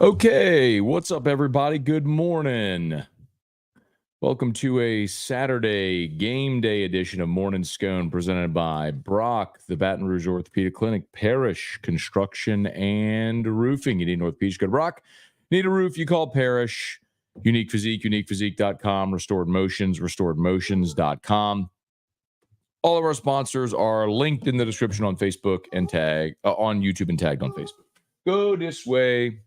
Okay, what's up, everybody? Good morning. Welcome to a Saturday game day edition of Morning Scone presented by Brock, the Baton Rouge Orthopedic Clinic, Parrish Construction and Roofing. You need an orthopedic, go to Brock. Need a roof, you call Parrish. Unique Physique, uniquephysique.com, Restored Motions, restoredmotions.com. All of our sponsors are linked in the description on Facebook and on YouTube and tagged on Facebook. Go this way.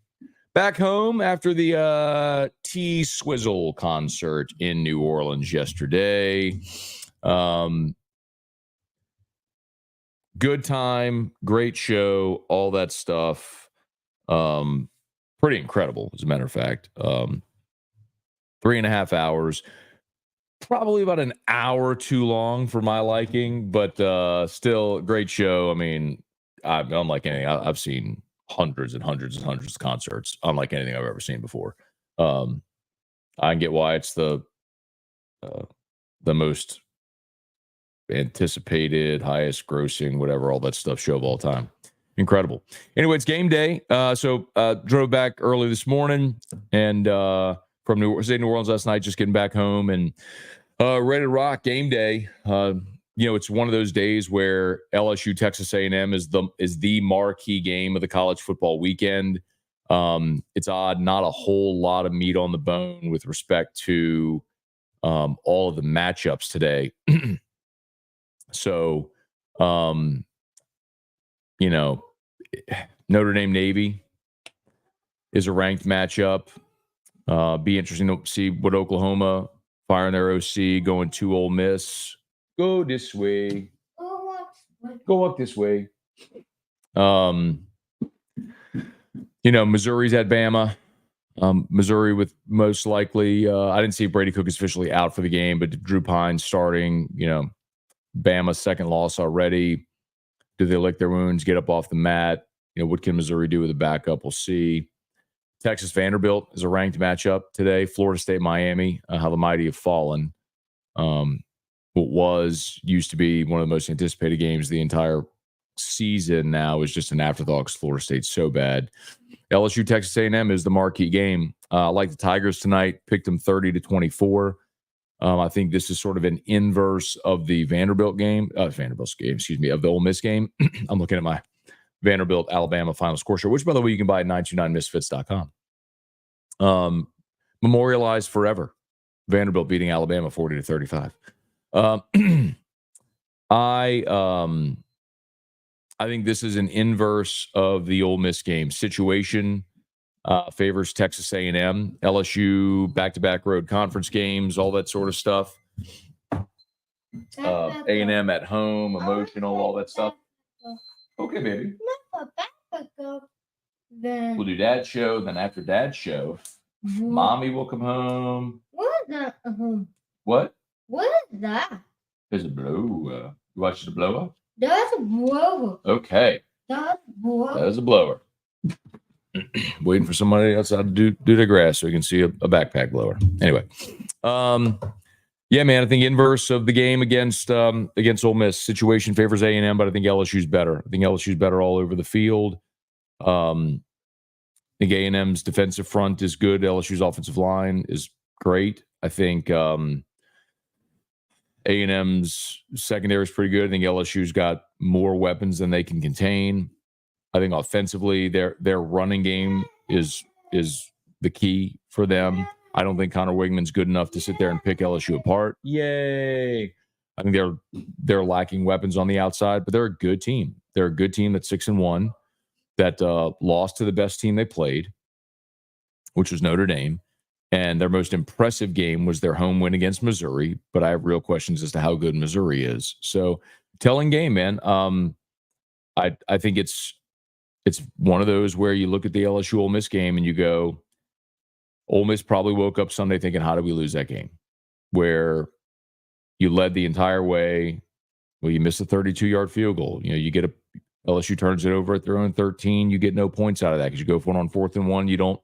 Back home after the T-Swizzle concert in New Orleans yesterday. Good time, great show, all that stuff. Pretty incredible, as a matter of fact. 3.5 hours. Probably about an hour too long for my liking, but still great show. I mean, unlike anything I've seen hundreds and hundreds and hundreds of concerts, unlike anything I've ever seen before. I can get why it's the most anticipated, highest grossing, whatever, all that stuff show of all time. Incredible. Anyway, it's game day. So drove back early this morning and from New Orleans last night, just getting back home and ready to rock game day. It's one of those days where LSU Texas A&M is the marquee game of the college football weekend. It's odd, not a whole lot of meat on the bone with respect to all of the matchups today. So, Notre Dame Navy is a ranked matchup. Be interesting to see what Oklahoma firing their OC, going to Ole Miss. Go this way. Go up this way. Missouri's at Bama. Missouri with most likely, I didn't see Brady Cook is officially out for the game, but Drew Pine starting, Bama's second loss already. Do they lick their wounds, get up off the mat? What can Missouri do with a backup? We'll see. Texas Vanderbilt is a ranked matchup today. Florida State, Miami, how the mighty have fallen. What used to be one of the most anticipated games the entire season now is just an afterthought because Florida State's so bad. LSU Texas A&M is the marquee game. I like the Tigers tonight. Picked them 30-24. I think this is sort of an inverse of the Vanderbilt game. Of the Ole Miss game. I'm looking at my Vanderbilt Alabama final score show, which, by the way, you can buy at 929misfits.com. Memorialized forever. Vanderbilt beating Alabama 40-35. I think this is an inverse of the Ole Miss game. Situation favors Texas A&M, LSU, back-to-back road conference games, all that sort of stuff. A&M at home, emotional, all that stuff. Okay, baby. We'll do Dad's show. Then after Dad's show, Mommy will come home. What is that? What? What is that? There's a blow. You watch the blow up? That's a blower. Okay. That's a blower. That is a blower. Waiting for somebody outside to do the grass so we can see a backpack blower. Anyway. Yeah, man, I think inverse of the game against Ole Miss. Situation favors A&M, but I think LSU's better. I think LSU's better all over the field. I think A&M's defensive front is good. LSU's offensive line is great. I think A&M's secondary is pretty good. I think LSU's got more weapons than they can contain. I think offensively, their running game is the key for them. I don't think Connor Wigman's good enough to sit there and pick LSU apart. Yay! I think they're lacking weapons on the outside, but they're a good team. They're a good team that's 6-1, that lost to the best team they played, which was Notre Dame. And their most impressive game was their home win against Missouri. But I have real questions as to how good Missouri is. So, telling game, man. I think it's one of those where you look at the LSU Ole Miss game and you go, Ole Miss probably woke up Sunday thinking, how did we lose that game? Where you led the entire way. Well, you missed a 32-yard field goal. You get LSU turns it over at their own 13. You get no points out of that because you go for it on 4th and 1. You don't,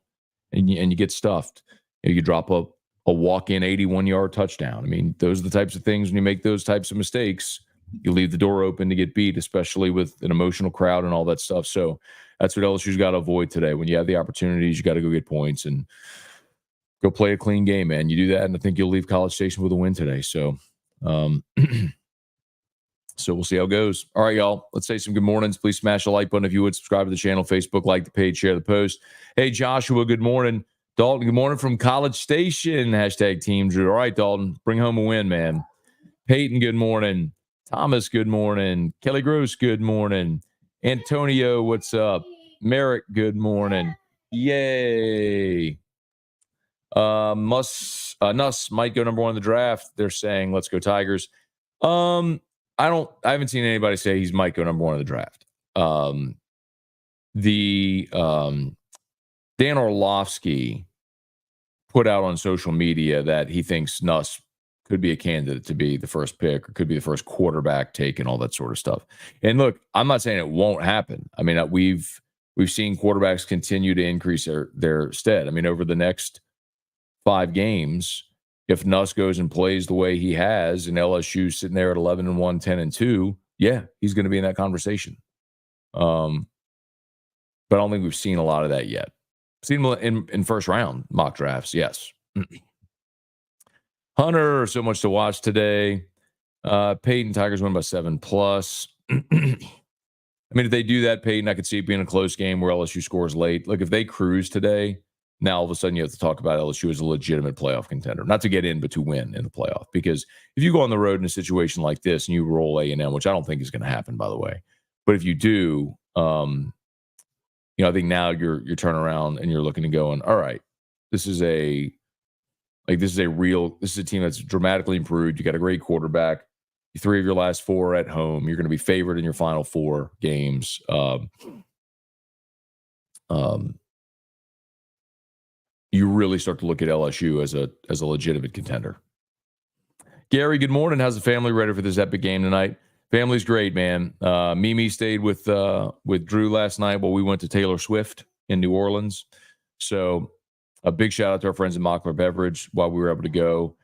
and you get stuffed. You drop a walk-in 81-yard touchdown. I mean, those are the types of things when you make those types of mistakes. you leave the door open to get beat, especially with an emotional crowd and all that stuff. So that's what LSU's got to avoid today. When you have the opportunities, you got to go get points and go play a clean game, man. You do that, and I think you'll leave College Station with a win today. So, so we'll see how it goes. All right, y'all. Let's say some good mornings. Please smash the like button if you would. Subscribe to the channel, Facebook, like the page, share the post. Hey, Joshua, good morning. Dalton, good morning from College Station. Hashtag Team Drew. All right, Dalton, bring home a win, man. Peyton, good morning. Thomas, good morning. Kelly Gross, good morning. Antonio, what's up? Merrick, good morning. Yay. Nuss might go number 1 in the draft. They're saying, let's go Tigers. I haven't seen anybody say he's might go number 1 in the draft. Dan Orlovsky put out on social media that he thinks Nuss could be a candidate to be the first pick or could be the first quarterback taken, all that sort of stuff. And look, I'm not saying it won't happen. I mean, we've seen quarterbacks continue to increase their stead. I mean, over the next 5 games, if Nuss goes and plays the way he has and LSU sitting there at 11-1, 10-2, yeah, he's going to be in that conversation. But I don't think we've seen a lot of that yet. Seen him in first round mock drafts, yes. Hunter, so much to watch today. Peyton, Tigers win by 7+. I mean, if they do that, Peyton, I could see it being a close game where LSU scores late. Look, if they cruise today, now all of a sudden you have to talk about LSU as a legitimate playoff contender. Not to get in, but to win in the playoff. Because if you go on the road in a situation like this and you roll A&M, which I don't think is going to happen, by the way, but if you do, I think now you're turning around and you're looking and going, all right, this is a team that's dramatically improved. You got a great quarterback. 3 of your last 4 at home. You're going to be favored in your final 4 games. You really start to look at LSU as a legitimate contender. Gary, good morning. How's the family ready for this epic game tonight? Family's great, man. Mimi stayed with Drew last night while we went to Taylor Swift in New Orleans. So a big shout out to our friends at Mockler Beverage while we were able to go.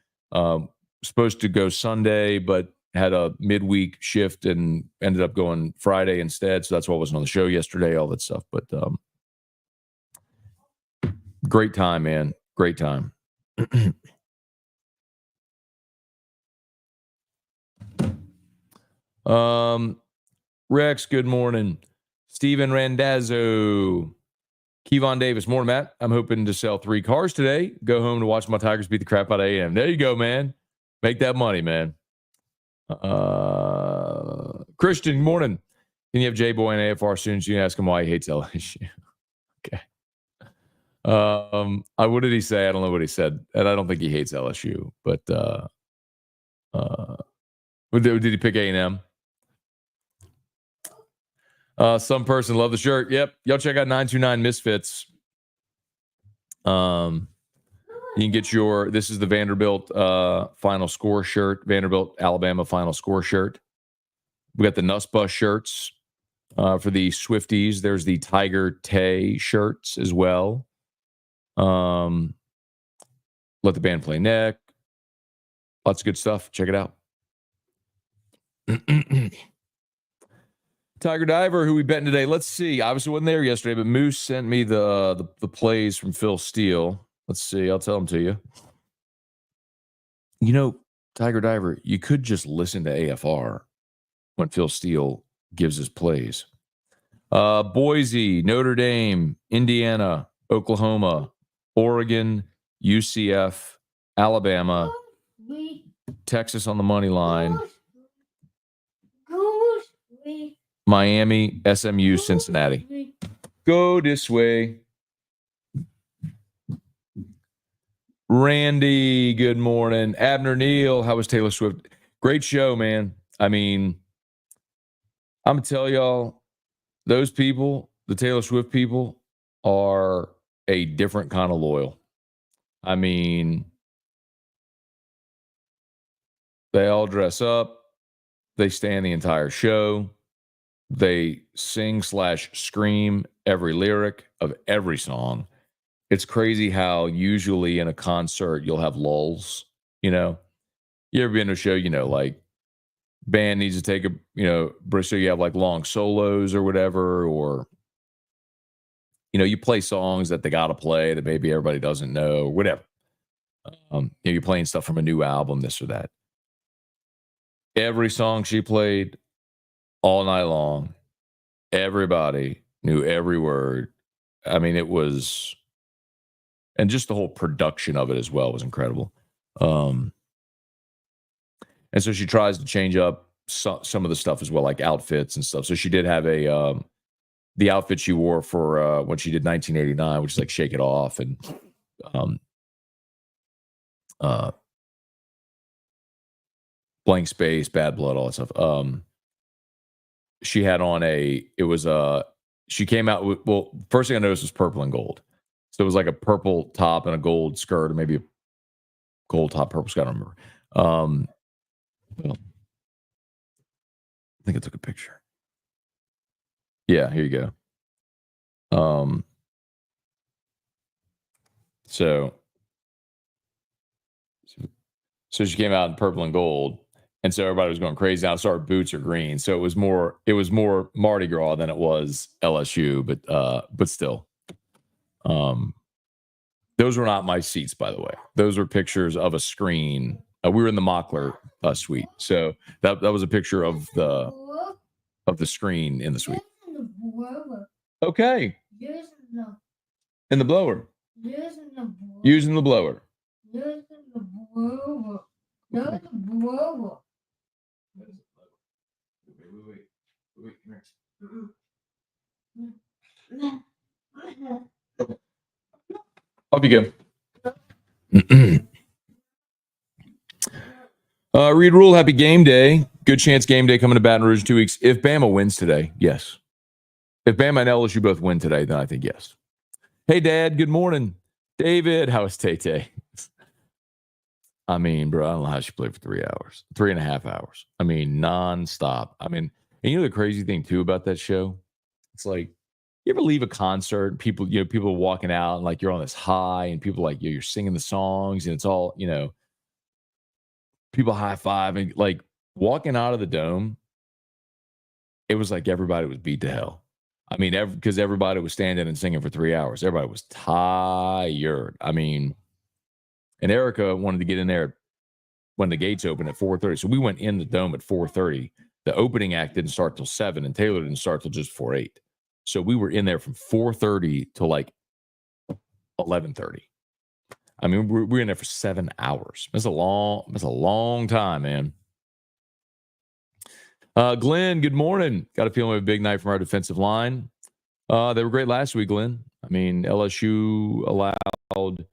Supposed to go Sunday, but had a midweek shift and ended up going Friday instead. So that's why I wasn't on the show yesterday, all that stuff. But great time, man. Great time. Rex, good morning. Steven Randazzo. Kevon Davis, morning, Matt. I'm hoping to sell 3 cars today. Go home to watch my Tigers beat the crap out of A&M. There you go, man. Make that money, man. Christian, good morning. Can you have J-Boy and AFR soon? So you can ask him why he hates LSU. Okay. What did he say? I don't know what he said. And I don't think he hates LSU. But did he pick A&M? Some person love the shirt. Yep. Y'all check out 929 Misfits. You can get this is the Vanderbilt final score shirt, Vanderbilt, Alabama final score shirt. We got the Nuss Bus shirts for the Swifties. There's the Tiger Tay shirts as well. Let the band play neck. Lots of good stuff. Check it out. Tiger Diver, who we betting today. Let's see. Obviously wasn't there yesterday, but Moose sent me the plays from Phil Steele. Let's see. I'll tell them to you. Tiger Diver, you could just listen to AFR when Phil Steele gives his plays. Boise, Notre Dame, Indiana, Oklahoma, Oregon, UCF, Alabama, Texas on the money line, Miami, SMU, Cincinnati. Go this way. Randy, good morning. Abner Neal, how was Taylor Swift? Great show, man. I mean, I'm going to tell y'all, those people, the Taylor Swift people, are a different kind of loyal. I mean, they all dress up. They stand the entire show. They sing/scream every lyric of every song. It's crazy how usually in a concert you'll have lulls, You ever been to a show, like band needs to take Bristol, you have like long solos or whatever, or you play songs that they got to play that maybe everybody doesn't know, whatever. You're playing stuff from a new album, this or that. Every song she played all night long, everybody knew every word. I mean, it was, and just the whole production of it as well was incredible. And so she tries to change up some of the stuff as well, like outfits and stuff. So she did have the outfit she wore for when she did 1989, which is like Shake It Off and Blank Space, Bad Blood, all that stuff. She had on she came out with, well, first thing I noticed was purple and gold. So it was like a purple top and a gold skirt, or maybe a gold top, purple skirt, I don't remember. Well, I think I took a picture. Yeah, here you go. So she came out in purple and gold, and so everybody was going crazy. Now, so our boots are green, so it was more Mardi Gras than it was LSU, but still, those were not my seats, by the way. Those were pictures of a screen. We were in the Mockler suite, so that was a picture of the screen in the suite. Okay. In the blower. Using the blower. Off you go. Reed Rule, happy game day. Good chance game day coming to Baton Rouge in 2 weeks. If Bama wins today, yes. If Bama and LSU both win today, then I think yes. Hey, Dad, good morning. David, how is Tay-Tay? I mean, bro, I don't know how she played for 3 hours, 3.5 hours. I mean, nonstop. I mean, and you know the crazy thing, too, about that show? It's like, you ever leave a concert and people walking out and like you're on this high and people like you're singing the songs and it's all, people high five and like walking out of the dome, it was like everybody was beat to hell. I mean, because everybody was standing and singing for 3 hours. Everybody was tired. I mean, and Erica wanted to get in there when the gates opened at 4:30. So we went in the dome at 4:30. The opening act didn't start till 7 and Taylor didn't start till just 4:08. So we were in there from 4:30 to like 11:30. I mean, we were in there for 7 hours. That's a long time, man. Glenn, good morning. Got a feeling we have a big night from our defensive line. They were great last week, Glenn. I mean, LSU allowed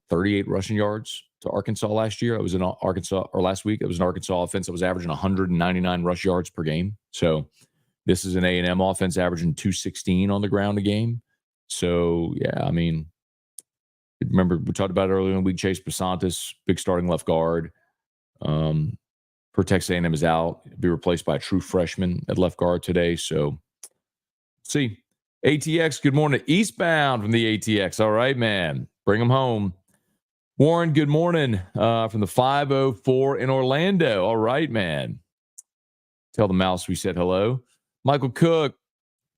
38 rushing yards to Arkansas last year. It was in Arkansas, or last week. It was an Arkansas offense that was averaging 199 rush yards per game. So this is an A&M offense averaging 216 on the ground a game. So, yeah, I mean, remember we talked about it earlier in the week, Chase Pasantis, big starting left guard. For Texas A&M is out. It'll be replaced by a true freshman at left guard today. So, see. ATX, good morning. Eastbound from the ATX. All right, man. Bring them home. Warren, good morning from the 504 in Orlando. All right, man. Tell the mouse we said hello. Michael Cook,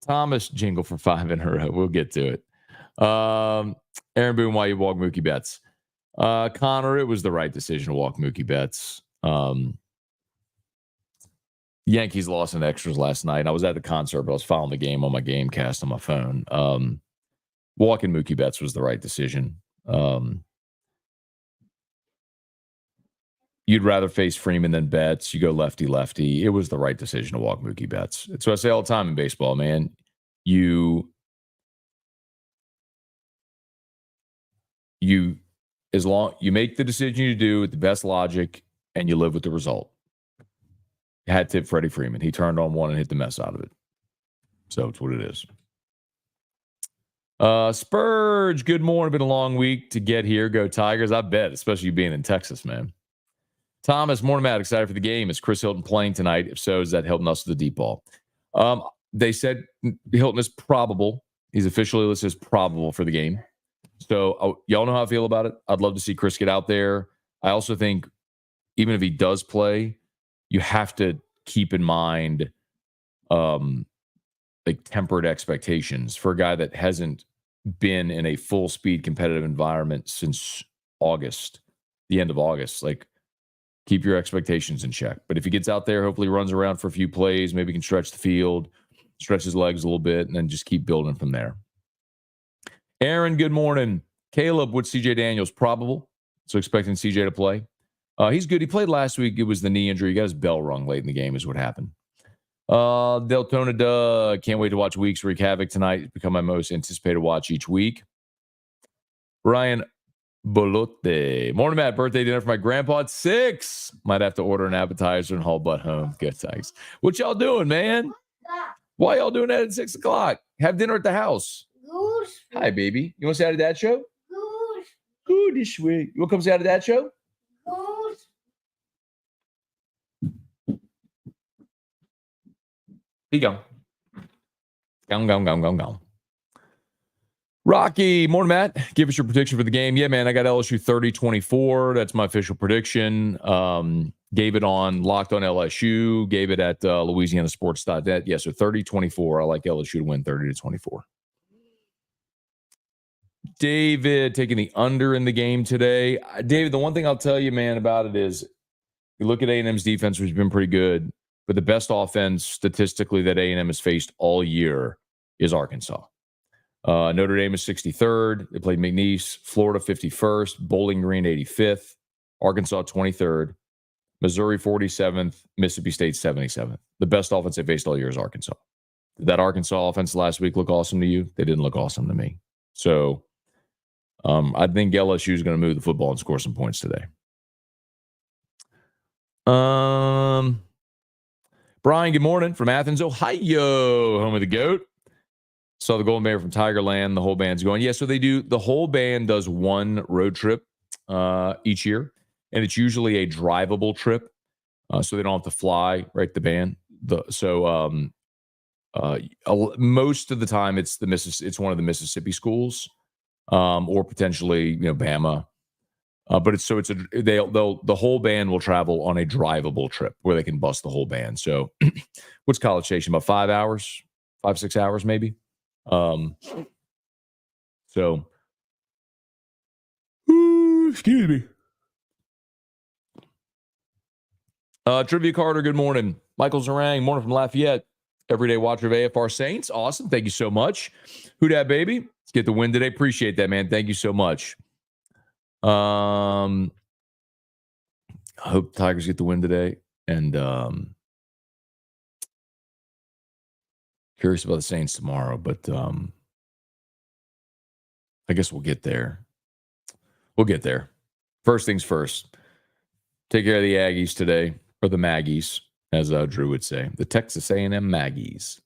Thomas, jingle for 5 in a row. We'll get to it. Aaron Boone, why you walk Mookie Betts? Connor, it was the right decision to walk Mookie Betts. Yankees lost in extras last night. I was at the concert, but I was following the game on my Gamecast on my phone. Walking Mookie Betts was the right decision. You'd rather face Freeman than Betts. You go lefty. It was the right decision to walk Mookie Betts. That's what I say all the time in baseball, man. You as long you make the decision you do with the best logic and you live with the result. Had tip Freddie Freeman. He turned on one and hit the mess out of it. So it's what it is. Spurge, good morning. Been a long week to get here. Go Tigers. I bet, especially you being in Texas, man. Thomas, morning, Matt. Excited for the game. Is Chris Hilton playing tonight? If so, is that Hilton us with the deep ball? They said Hilton is probable. He's officially listed as probable for the game. So y'all know how I feel about it. I'd love to see Chris get out there. I also think even if he does play, you have to keep in mind like tempered expectations for a guy that hasn't been in a full speed competitive environment since August, the end of August. Like, keep your expectations in check. But if he gets out there, hopefully runs around for a few plays, maybe can stretch the field, stretch his legs a little bit, and then just keep building from there. Aaron, good morning. Caleb with CJ Daniels, probable. So expecting CJ to play. He's good. He played last week. It was the knee injury. He got his bell rung late in the game is what happened. Deltona Doug, can't wait to watch Weeks Wreak Havoc tonight. It's become my most anticipated watch each week. Ryan Bolote. Morning, Matt. Birthday dinner for my grandpa at 6. Might have to order an appetizer and haul butt home. Good, thanks. What y'all doing, man? Why y'all doing that at 6 o'clock? Have dinner at the house. Goose. Hi, baby. You want to say hi to Dad show? Goose. Good is sweet. You want to come say hi to Dad show? Goose. Here you go. Go. Rocky, morning, Matt. Give us your prediction for the game. Yeah, man, I got LSU 30-24. That's my official prediction. Gave it on Locked on LSU. Gave it at LouisianaSports.net. Yeah, so 30-24. I like LSU to win 30-24. David taking the under in the game today. David, the one thing I'll tell you, man, about it is you look at A&M's defense, which has been pretty good, but the best offense statistically that A&M has faced all year is Arkansas. Notre Dame is 63rd. They played McNeese. Florida 51st. Bowling Green 85th. Arkansas 23rd. Missouri 47th. Mississippi State 77th. The best offense they faced all year is Arkansas. Did that Arkansas offense last week look awesome to you? They didn't look awesome to me. So I think LSU is going to move the football and score some points today. Brian, good morning from Athens, Ohio, home of the GOAT. Saw the Golden Bear from Tigerland. The whole band's going. Yeah, so they do. The whole band does one road trip each year, and it's usually a drivable trip, so they don't have to fly. Right, the band. Most of the time, it's it's one of the Mississippi schools, or potentially Bama. But the whole band will travel on a drivable trip where they can bust the whole band. So, what's College Station? About 5 hours, 5-6 hours, maybe. Excuse me. Trivia Carter, good morning. Michael Zarang, morning from Lafayette. Everyday watcher of AFR Saints. Awesome. Thank you so much. Who dat, baby? Let's get the win today. Appreciate that, man. Thank you so much. I hope the Tigers get the win today. And curious about the Saints tomorrow, but I guess we'll get there. We'll get there. First things first. Take care of the Aggies today, or the Maggies, as Drew would say. The Texas A&M Maggies.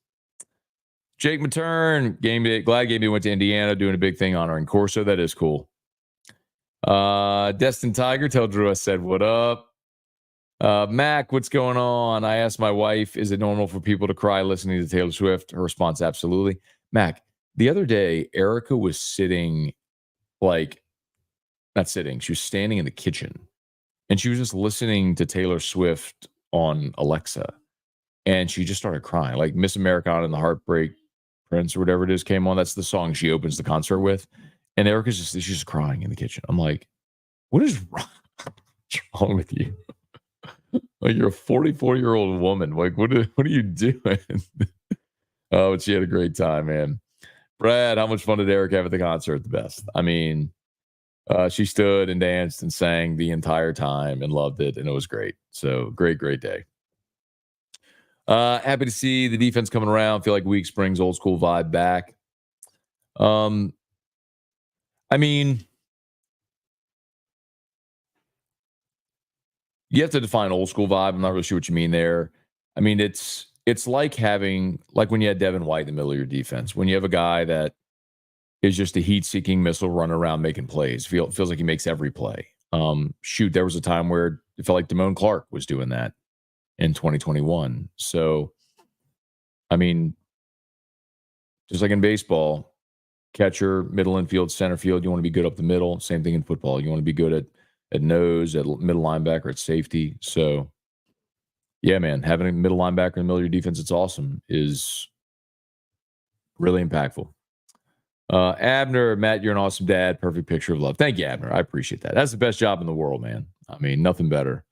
Jake Matern, glad Game Day went to Indiana, doing a big thing honoring Corso. That is cool. Destin Tiger, tell Drew I said what up. Mac, what's going on? I asked my wife, is it normal for people to cry listening to Taylor Swift? Her response, absolutely. Mac, the other day, Erica was sitting, not sitting, she was standing in the kitchen, and she was just listening to Taylor Swift on Alexa, and she just started crying. Like Miss Americana and the Heartbreak Prince or whatever it is came on. That's the song she opens the concert with. And Erica's she's just crying in the kitchen. I'm like, what is wrong, what's wrong with you? Like, you're a 44-year-old woman. Like, what are you doing? Oh, but she had a great time, man. Brad, how much fun did Erica have at the concert? The best. I mean, she stood and danced and sang the entire time and loved it, and it was great. So great day. Happy to see the defense coming around. Feel like Weeks brings old school vibe back. I mean, you have to define old school vibe. I'm not really sure what you mean there. I mean, it's like when you had Devin White in the middle of your defense, when you have a guy that is just a heat-seeking missile running around making plays. Feels like he makes every play. There was a time where it felt like Damone Clark was doing that in 2021. So, I mean, just like in baseball, catcher, middle infield, center field, you want to be good up the middle. Same thing in football. You want to be good at nose, at middle linebacker, at safety. So Yeah, man. Having a middle linebacker in the middle of your defense, it's awesome, is really impactful. Abner, Matt, you're an awesome dad. Perfect picture of love. Thank you, Abner. I appreciate that. That's the best job in the world, man. I mean, nothing better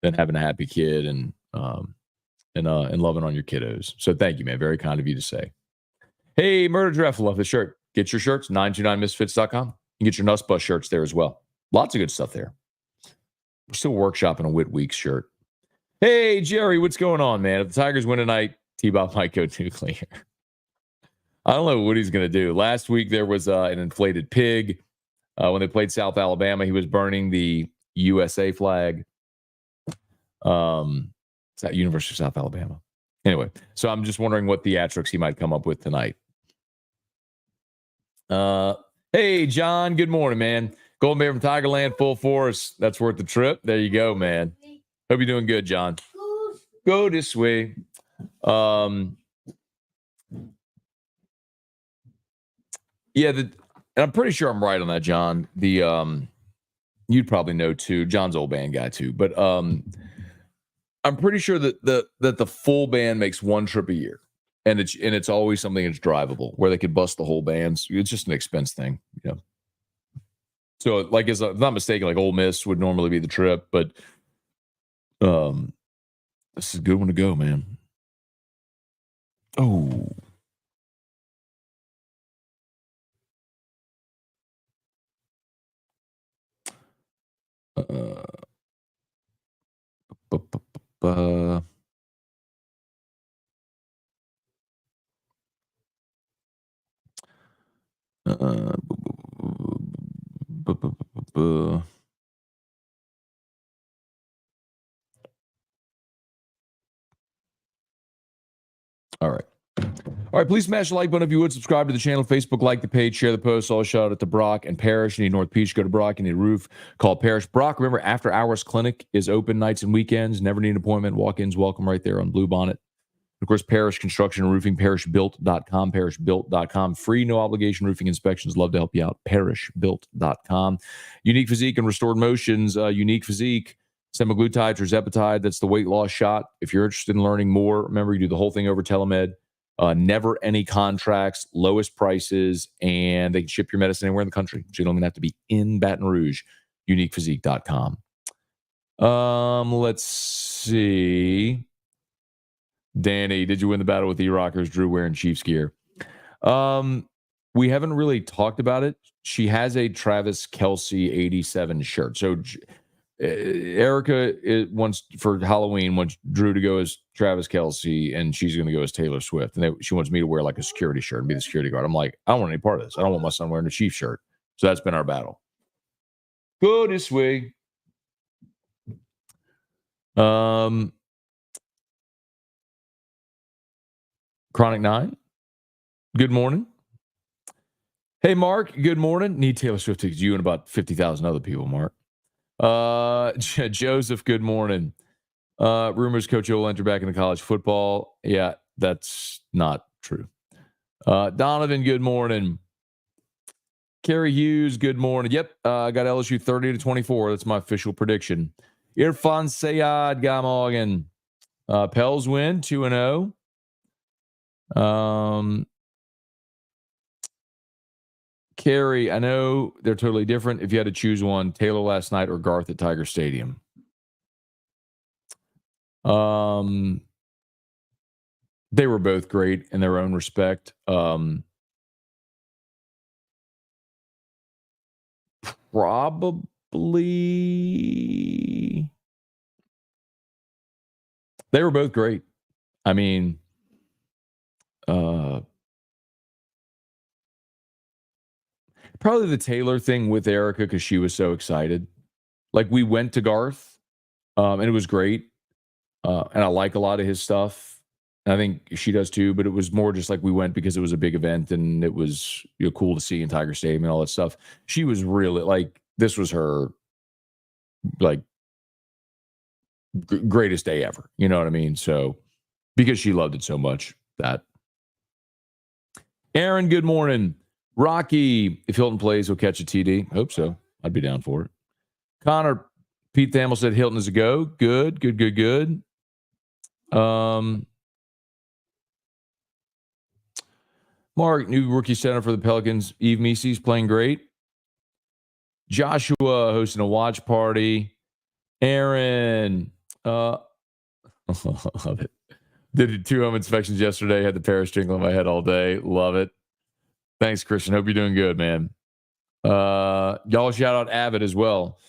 than having a happy kid and loving on your kiddos. So thank you, man. Very kind of you to say. Hey, Murder Giraffe, love this shirt. Get your shirts, 929misfits.com. You can get your Nuss Bus shirts there as well. Lots of good stuff there. We're still workshopping a Whit Weeks shirt. Hey, Jerry, what's going on, man? If the Tigers win tonight, T-Bob might go nuclear. I don't know what he's going to do. Last week, there was an inflated pig. When they played South Alabama, he was burning the USA flag. It's at University of South Alabama. Anyway, so I'm just wondering what theatrics he might come up with tonight. Hey, John, good morning, man. Golden Bear from Tigerland, full force. That's worth the trip. There you go, man. Hope you're doing good, John. Go this way. Yeah, and I'm pretty sure I'm right on that, John. You'd probably know too. John's old band guy too, but I'm pretty sure that the full band makes one trip a year, and it's always something that's drivable where they could bust the whole band. It's just an expense thing, you know. So, like, if I'm not mistaken, like Ole Miss would normally be the trip, but this is a good one to go, man. Oh. All right. All right, please smash the like button if you would. Subscribe to the channel, Facebook, like the page, share the post. All shout out to Brock and Parrish. You need North Peach, go to Brock. You need a roof, call Parrish. Brock, remember, after hours clinic is open nights and weekends. Never need an appointment. Walk-ins welcome right there on Blue Bonnet. Of course, Parrish Construction and Roofing, parrishbuilt.com, parrishbuilt.com. Free, no obligation roofing inspections. Love to help you out. Parrishbuilt.com. Unique Physique and Restored Motions. Unique Physique, semaglutide, tirzepatide. That's the weight loss shot. If you're interested in learning more, remember, you do the whole thing over telemed. Never any contracts, lowest prices, and they can ship your medicine anywhere in the country. So you don't even have to be in Baton Rouge. Uniquephysique.com. Let's see. Danny, did you win the battle with E-Rockers? Drew wearing Chiefs gear. We haven't really talked about it. She has a Travis Kelce 87 shirt. So Erica wants, for Halloween, wants Drew to go as Travis Kelce, and she's going to go as Taylor Swift. And she wants me to wear like a security shirt and be the security guard. I'm like, I don't want any part of this. I don't want my son wearing a Chiefs shirt. So that's been our battle. Go this way. Chronic 9, good morning. Hey, Mark, good morning. Need Taylor Swift tickets. You and about 50,000 other people, Mark. Joseph, good morning. Rumors Coach O will enter back into college football. Yeah, that's not true. Donovan, good morning. Kerry Hughes, good morning. Yep, I got LSU 30-24. That's my official prediction. Irfan Sayad, Gamorgan. Pels win 2-0. Carrie, I know they're totally different. If you had to choose one, Taylor last night or Garth at Tiger Stadium. They were both great in their own respect. Probably they were both great. I mean, probably the Taylor thing with Erica because she was so excited. Like, we went to Garth, and it was great. And I like a lot of his stuff. And I think she does too, but it was more just like we went because it was a big event and it was, you know, cool to see in Tiger Stadium and all that stuff. She was really like, this was her like greatest day ever. You know what I mean? So because she loved it so much. That Aaron, good morning. Rocky, if Hilton plays, he'll catch a TD. Hope so. I'd be down for it. Connor, Pete Thamel said Hilton is a go. Good. Mark, new rookie center for the Pelicans. Eve Meese's playing great. Joshua hosting a watch party. Aaron, love it. Did 2 home inspections yesterday. Had the Paris jingle in my head all day. Love it. Thanks, Christian. Hope you're doing good, man. Y'all shout out Avid as well.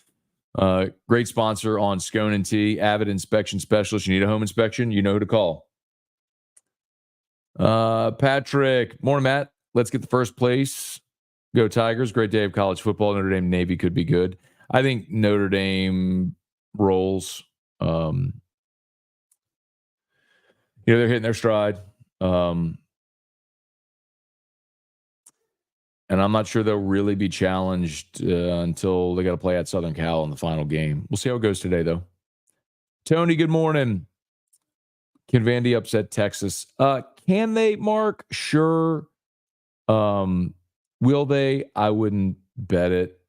Great sponsor on Scone and Tea. Avid inspection specialist. You need a home inspection, you know who to call. Patrick, morning, Matt. Let's get the first place. Go Tigers. Great day of college football. Notre Dame Navy could be good. I think Notre Dame rolls. They're hitting their stride. And I'm not sure they'll really be challenged until they got to play at Southern Cal in the final game. We'll see how it goes today, though. Tony, good morning. Can Vandy upset Texas? Can they, Mark? Sure. Will they? I wouldn't bet it.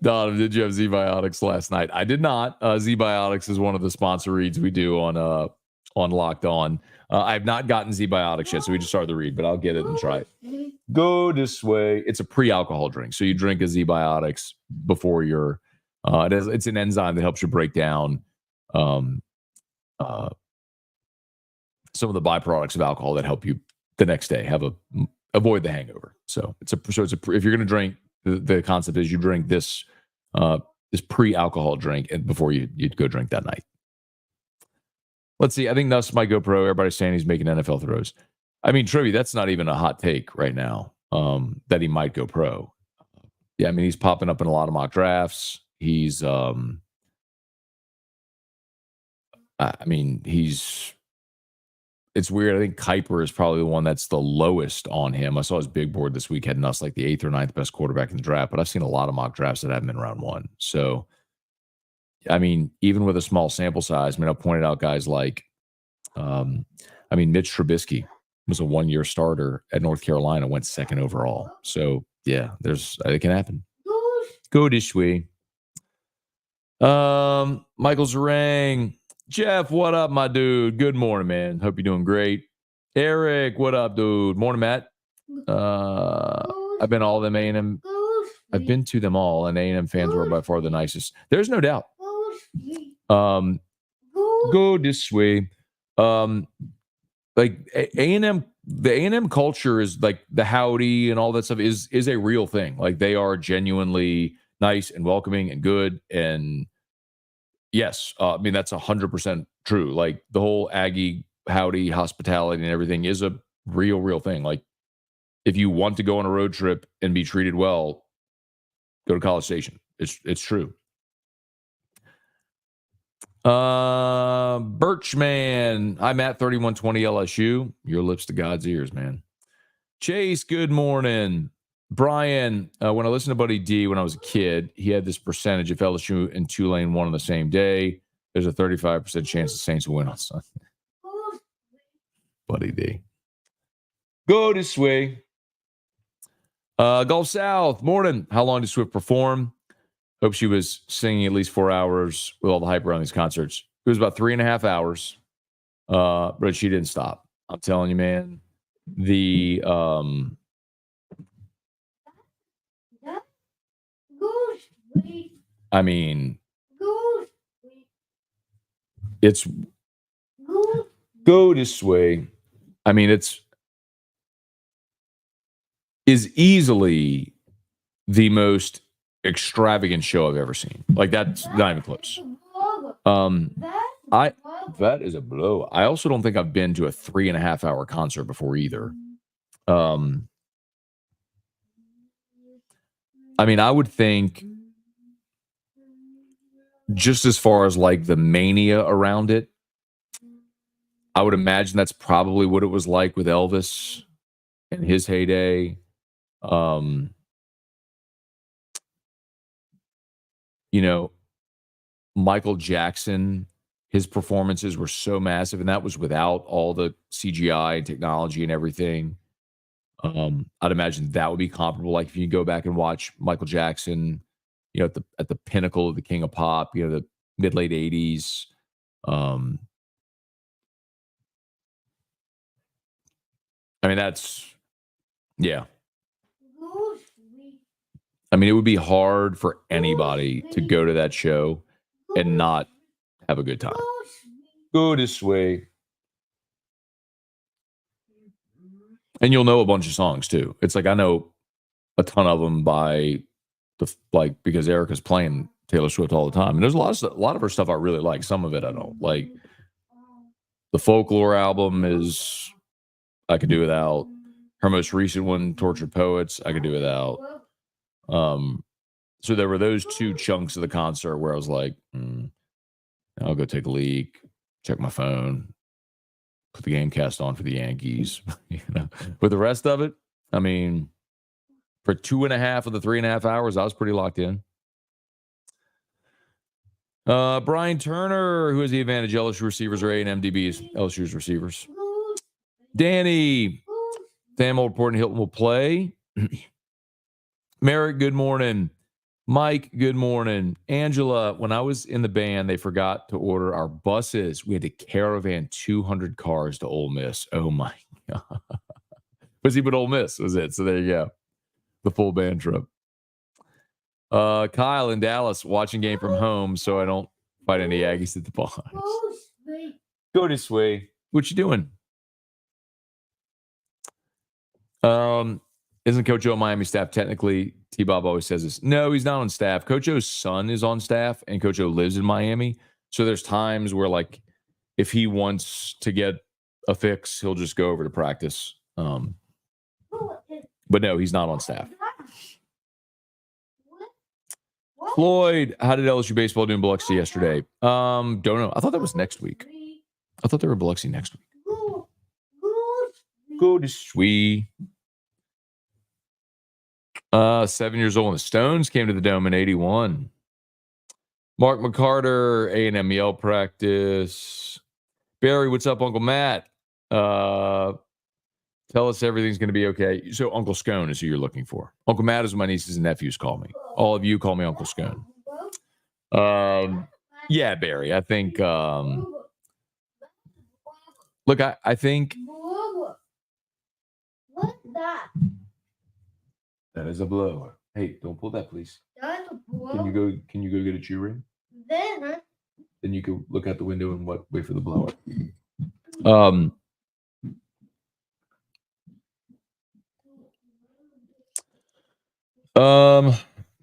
Don, did you have Z-Biotics last night? I did not. Z-Biotics is one of the sponsor reads we do on Locked On. I have not gotten Z-Biotics yet, so we just started the read, but I'll get it and try it. Go this way. It's a pre-alcohol drink, so you drink a Z-Biotics before you're. It's an enzyme that helps you break down some of the byproducts of alcohol that help you the next day avoid the hangover. So if you're going to drink, the concept is you drink this pre-alcohol drink and before you'd go drink that night. Let's see. I think Nuss might go pro. Everybody's saying he's making NFL throws. I mean, Trivy, that's not even a hot take right now. That he might go pro. Yeah, I mean, he's popping up in a lot of mock drafts. It's weird. I think Kuiper is probably the one that's the lowest on him. I saw his big board this week had Nuss like the 8th or 9th best quarterback in the draft, but I've seen a lot of mock drafts that haven't been round 1. So, I mean, even with a small sample size, I pointed out guys like, Mitch Trubisky was a 1-year starter at North Carolina, went 2nd overall. So, yeah, it can happen. Go this way. Michael Zarang. Jeff, what up, my dude? Good morning, man. Hope you're doing great. Eric, what up, dude? Morning, Matt. I've been all them A&M. I've been to them all, and A&M fans were by far the nicest. There's no doubt. Go this way. Like A&M, the A&M culture is like the howdy and all that stuff is a real thing. Like they are genuinely nice and welcoming and good. And yes, that's 100% true. Like the whole Aggie howdy hospitality and everything is a real thing. Like if you want to go on a road trip and be treated well, go to College Station. It's true. Birchman. I'm at 3120 LSU. Your lips to God's ears, man. Chase, good morning. Brian, when I listened to Buddy D when I was a kid, he had this percentage if LSU and Tulane won on the same day, there's a 35% chance the Saints will win on Sunday. Buddy D. Go this way. Gulf South, morning. How long did Swift perform? Hope she was singing at least 4 hours with all the hype around these concerts. It was about 3.5 hours, but she didn't stop. I'm telling you, man. It's go this way. Is easily the most extravagant show I've ever seen. Like that's not even close. That is a blow. I also don't think I've been to a 3.5 hour concert before either. I would think just as far as like the mania around it, I would imagine that's probably what it was like with Elvis in his heyday. Michael Jackson, his performances were so massive, and that was without all the CGI and technology and everything. I'd imagine that would be comparable. Like if you go back and watch Michael Jackson, at the pinnacle of the King of Pop, the mid-late 80s. I mean, yeah. I mean, it would be hard for anybody to go to that show and not have a good time. Go this way. And you'll know a bunch of songs too. It's like I know a ton of them because Erica's playing Taylor Swift all the time. And there's a lot of her stuff I really like. Some of it I don't like. The Folklore album I could do without. Her most recent one, Tortured Poets, I could do without. So there were those two chunks of the concert where I was like, I'll go take a leak, check my phone, put the game cast on for the Yankees. But the rest of it, I mean, for 2.5 of the 3.5 hours, I was pretty locked in. Brian Turner, who has the advantage? LSU receivers or A&M DBs? LSU's receivers. Danny, Sam Old Port and Hilton will play. Merrick, good morning. Mike, good morning. Angela, when I was in the band, they forgot to order our buses. We had to caravan 200 cars to Ole Miss. Oh my God. Was he but Ole Miss was it? So there you go. The full band trip. Kyle in Dallas watching game from home, so I don't fight any Aggies at the bars. Go this way. What you doing? Isn't Coach O on Miami staff technically? T-Bob always says this. No, he's not on staff. Coach O's son is on staff, and Coach O lives in Miami. So there's times where, like, if he wants to get a fix, he'll just go over to practice. But no, he's not on staff. Floyd, how did LSU baseball do in Biloxi yesterday? Don't know. I thought that was next week. I thought they were Biloxi next week. Go to Sweet. 7 years old, and the Stones came to the Dome in 81. Mark McCarter, A&M Yell practice. Barry, what's up, Uncle Matt? Tell us everything's going to be okay. So Uncle Scone is who you're looking for. Uncle Matt is what my nieces and nephews call me. All of you call me Uncle Scone. Yeah, Barry, I think, look, I think. What's that? That is a blower. Hey, don't pull that, please. That's a blower. Can you go get a chew ring? Then Then you can look out the window and wait for the blower.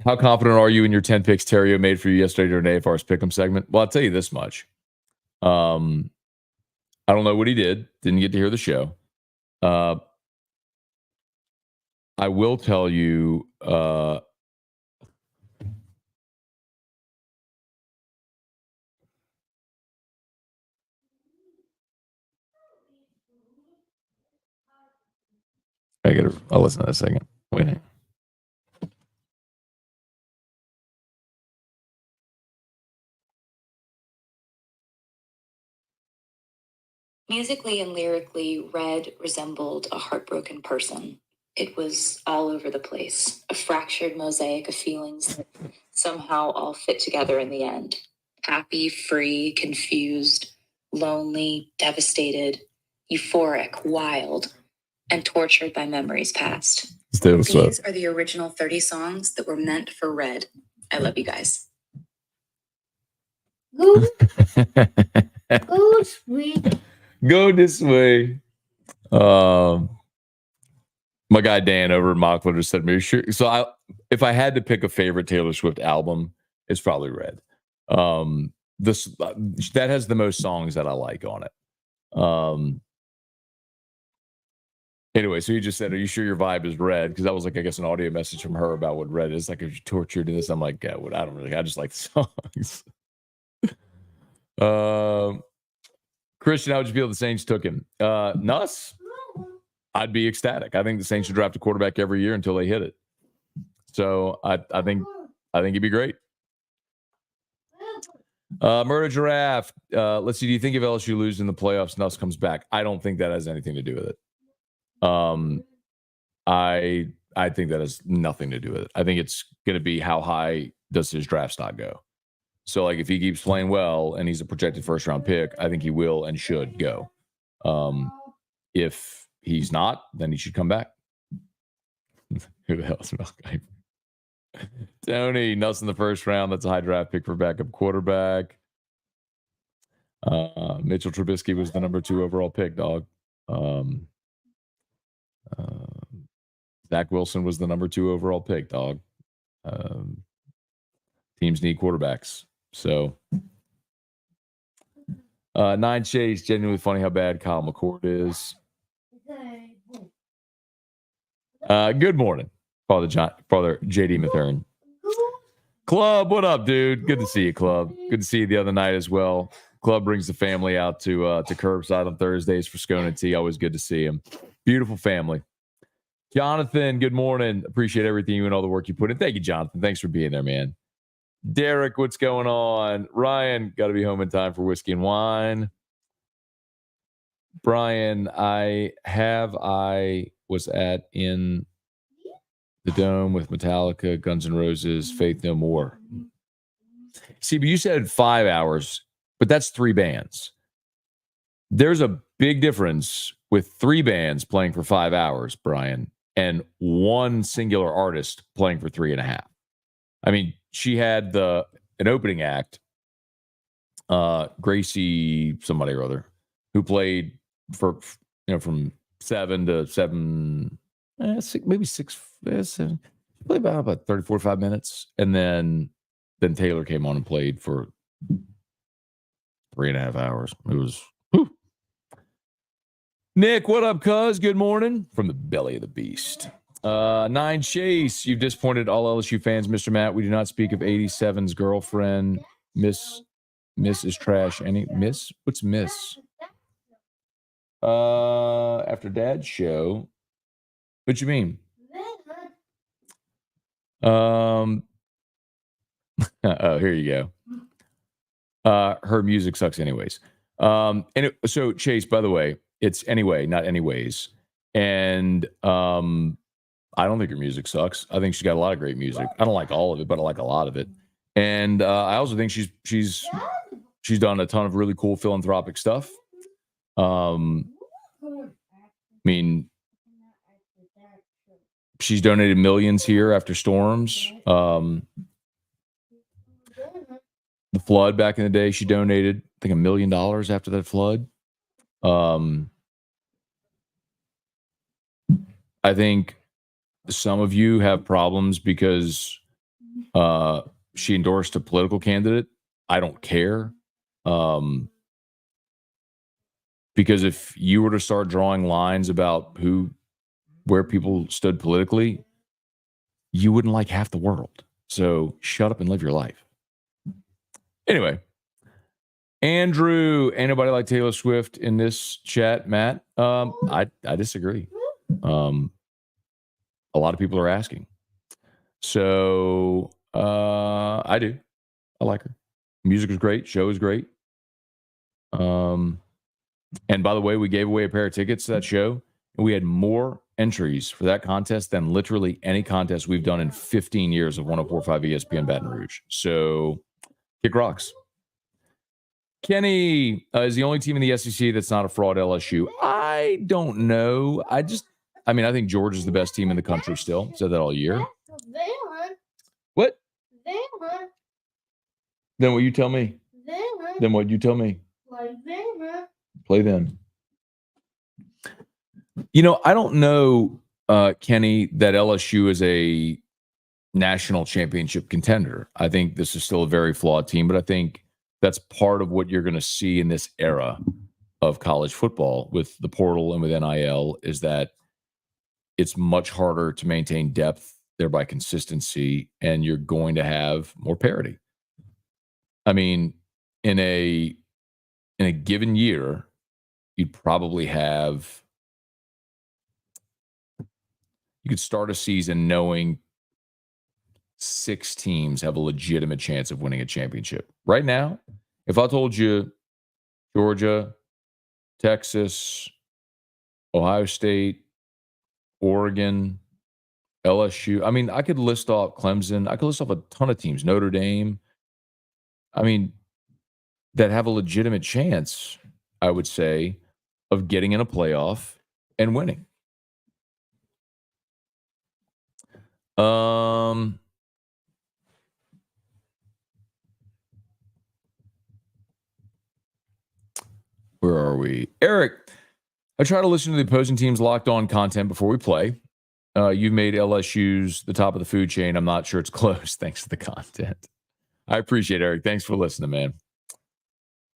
How confident are you in your 10 picks Terrio made for you yesterday during AFR's Pick'em segment? Well, I'll tell you this much. I don't know what he did. Didn't get to hear the show. I will tell you, I I'll listen to that a second. Wait. Musically and lyrically, Red resembled a heartbroken person. It was all over the place, a fractured mosaic of feelings that somehow all fit together in the end. Happy, free, confused, lonely, devastated, euphoric, wild, and tortured by memories past. These are the original 30 songs that were meant for Red. I love you guys. go Sweet. Go this way. My guy Dan over at Mockler just said, "Me sure." So if I had to pick a favorite Taylor Swift album, it's probably Red. That has the most songs that I like on it. Anyway, so he just said, "Are you sure your vibe is Red?" Because that was like, I guess, an audio message from her about what Red is. Like, if you tortured in this, I'm like, yeah, I just like the songs. Christian, how would you feel if the Saints took him? Nuss. I'd be ecstatic. I think the Saints should draft a quarterback every year until they hit it. So I think he'd be great. Murder Giraffe. Let's see. Do you think if LSU loses in the playoffs, Nuss comes back? I don't think that has anything to do with it. I think that has nothing to do with it. I think it's going to be how high does his draft stock go. So, like, if he keeps playing well and he's a projected first round pick, I think he will and should go. If he's not, then he should come back. Who the hell is Malcolm? Tony, Nuts in the first round. That's a high draft pick for backup quarterback. Mitchell Trubisky was the number 2 overall pick, dog. Zach Wilson was the number 2 overall pick, dog. Teams need quarterbacks. So, 9 Chase, genuinely funny how bad Kyle McCord is. Good morning, Father JD Mathern. Club, what up, dude? Good to see you, Club. Good to see you the other night as well. Club brings the family out to Curbside on Thursdays for Scone and Tea. Always good to see him. Beautiful family. Jonathan, good morning. Appreciate everything you and all the work you put in. Thank you, Jonathan. Thanks for being there, man. Derek, what's going on? Ryan, got to be home in time for whiskey and wine. Brian, I was in the Dome with Metallica, Guns N' Roses, Faith No More. See, but you said 5 hours, but that's 3 bands. There's a big difference with 3 bands playing for 5 hours, Brian, and one singular artist playing for 3.5. I mean, she had an opening act, Gracie somebody or other, who played for from 7 to 7, maybe 6, 7, played about 30, 45 minutes, and then Taylor came on and played for 3.5 hours. It was whew. Nick, what up, cuz? Good morning from the belly of the beast. 9 Chase, you've disappointed all LSU fans, Mr. Matt. We do not speak of 87's girlfriend. Miss is trash. Miss? What's Miss? After Dad's show. What you mean? Oh, here you go. Her music sucks anyways. So Chase, by the way, it's anyway, not anyways. And I don't think her music sucks. I think she's got a lot of great music. I don't like all of it, but I like a lot of it. And I also think she's done a ton of really cool philanthropic stuff. I mean, she's donated millions here after storms. The flood back in the day, she donated, I think, $1 million after that flood. I think some of you have problems because she endorsed a political candidate. I don't care. Because if you were to start drawing lines about where people stood politically, you wouldn't like half the world. So shut up and live your life. Anyway, Andrew, anybody like Taylor Swift in this chat, Matt? I disagree. A lot of people are asking. So I do. I like her. Music is great. Show is great. And by the way, we gave away a pair of tickets to that show, and we had more entries for that contest than literally any contest we've done in 15 years of 104.5 ESPN Baton Rouge. So kick rocks. Kenny is the only team in the SEC that's not a fraud LSU. I don't know. I think Georgia's the best team in the country still. Said that all year. What? Then what you tell me? Then what you tell me? Play them. I don't know, Kenny, that LSU is a national championship contender. I think this is still a very flawed team, but I think that's part of what you're going to see in this era of college football with the portal and with NIL is that it's much harder to maintain depth, thereby consistency, and you're going to have more parity. I mean, in a given year, you'd probably have, you could start a season knowing 6 teams have a legitimate chance of winning a championship. Right now, if I told you Georgia, Texas, Ohio State, Oregon, LSU, I mean, I could list off Clemson. I could list off a ton of teams, Notre Dame. I mean, that have a legitimate chance, I would say, of getting in a playoff and winning. Where are we? Eric, I try to listen to the opposing team's locked on content before we play. You've made LSU's the top of the food chain. I'm not sure it's close thanks to the content. I appreciate it, Eric. Thanks for listening, man.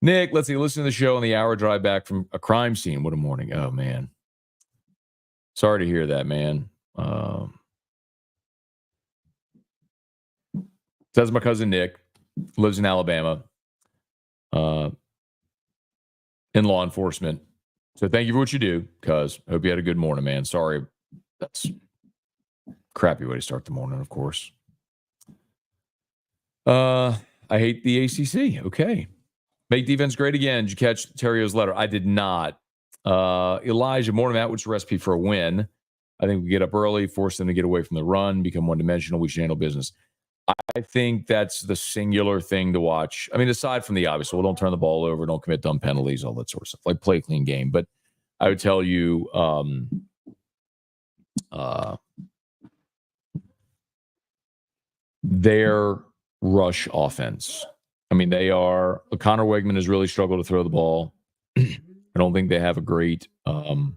Nick, let's see. Listen to the show on the hour drive back from a crime scene. What a morning. Oh, man. Sorry to hear that, man. That's my cousin Nick. Lives in Alabama. In law enforcement. So thank you for what you do, cuz. Hope you had a good morning, man. Sorry. That's a crappy way to start the morning, of course. I hate the ACC. Okay. Make defense great again. Did you catch Terrio's letter? I did not. Elijah, morning, Matt. What's the recipe for a win? I think we get up early, force them to get away from the run, become one-dimensional. We should handle business. I think that's the singular thing to watch. I mean, aside from the obvious, well, don't turn the ball over, don't commit dumb penalties, all that sort of stuff. Like, play a clean game. But I would tell you, their rush offense. I mean, they are. Connor Wegman has really struggled to throw the ball. I don't think they have a great. I don't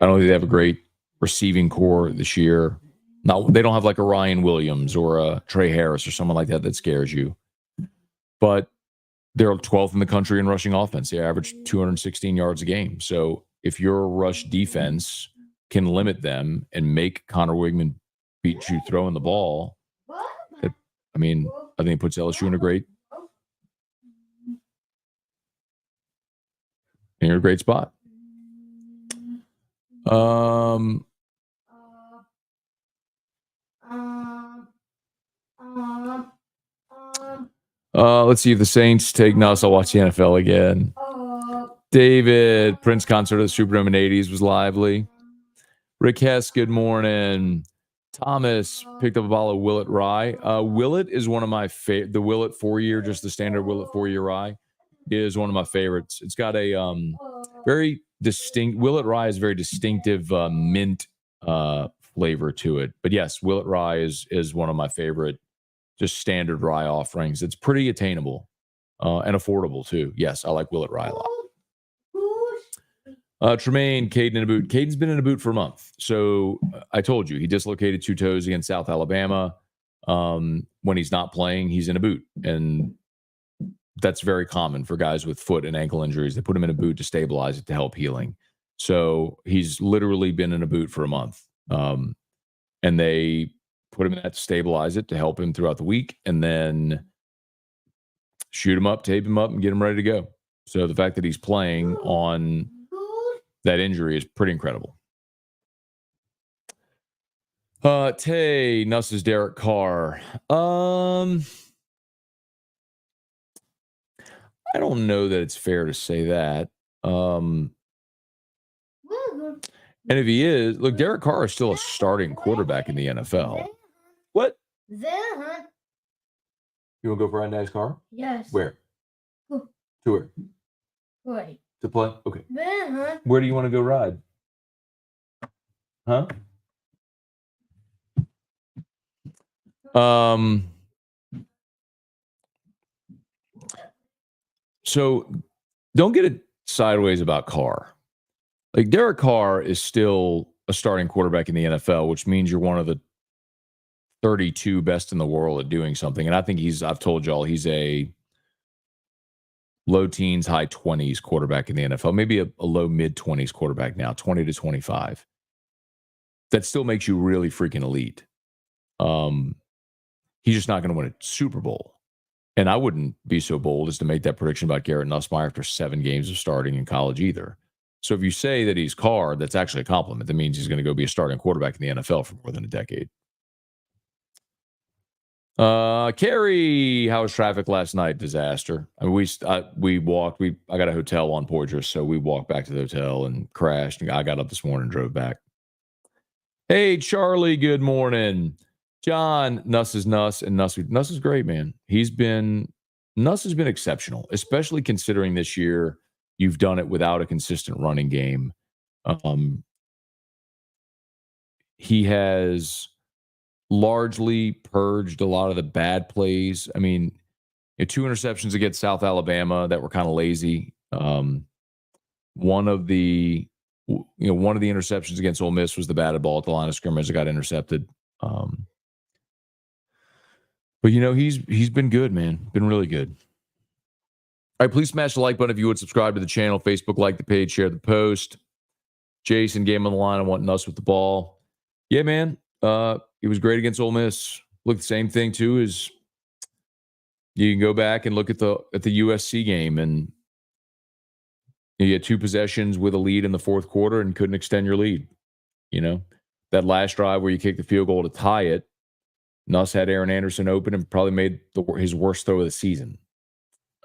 think they have a great receiving core this year. Now, they don't have like a Ryan Williams or a Trey Harris or someone like that scares you. But they're 12th in the country in rushing offense. They average 216 yards a game. So if your rush defense can limit them and make Connor Wigman beat you throwing the ball, I think it puts LSU in a great spot. Let's see if the Saints take Nuss. I'll watch the NFL again. David, Prince concert at the Superdome in the 80s was lively. Rick Hess, good morning. Thomas picked up a bottle of Willet Rye. Willet is one of my favorite. The Willet 4-year, just the standard Willet 4-year rye, is one of my favorites. It's got a very distinct. Willet Rye is very distinctive mint flavor to it. But yes, Willet Rye is one of my favorite, just standard rye offerings. It's pretty attainable and affordable too. Yes, I like Willet Rye a lot. Tremaine, Caden in a boot. Caden's been in a boot for a month. So I told you, he dislocated 2 toes against South Alabama. When he's not playing, he's in a boot. And that's very common for guys with foot and ankle injuries. They put him in a boot to stabilize it, to help healing. So he's literally been in a boot for a month. And they put him in that to stabilize it, to help him throughout the week, and then shoot him up, tape him up, and get him ready to go. So the fact that he's playing on that injury is pretty incredible. Tay, Nuss's Derek Carr. I don't know that it's fair to say that. And if he is, look, Derek Carr is still a starting quarterback in the NFL. What? You want to go for a nice car? Yes. Where? To where? Wait. To play? Okay. Where do you want to go ride? Huh? So don't get it sideways about Carr. Like, Derek Carr is still a starting quarterback in the NFL, which means you're one of the 32 best in the world at doing something. And I think I've told y'all, he's a low teens, high 20s quarterback in the NFL, maybe a low mid 20s quarterback now, 20 to 25. That still makes you really freaking elite. He's just not going to win a Super Bowl. And I wouldn't be so bold as to make that prediction about Garrett Nussmeier after 7 games of starting in college either. So if you say that he's Carr, that's actually a compliment. That means he's going to go be a starting quarterback in the NFL for more than a decade. Carrie, how was traffic last night? Disaster. I mean, we walked. I got a hotel on Poydras, so we walked back to the hotel and crashed. I got up this morning and drove back. Hey, Charlie, good morning. John, Nuss is Nuss, and Nuss is great, man. Nuss has been exceptional, especially considering this year you've done it without a consistent running game. He has largely purged a lot of the bad plays. I mean, 2 interceptions against South Alabama that were kind of lazy. One of the interceptions against Ole Miss was the batted ball at the line of scrimmage that got intercepted. But he's been good, man. Been really good. All right, please smash the like button if you would. Subscribe to the channel, Facebook, like the page, share the post. Jason, game on the line. I want Nuss with the ball. Yeah, man. He was great against Ole Miss. Look, the same thing too is you can go back and look at the USC game, and you had 2 possessions with a lead in the fourth quarter and couldn't extend your lead. That last drive where you kicked the field goal to tie it, Nuss had Aaron Anderson open and probably made his worst throw of the season.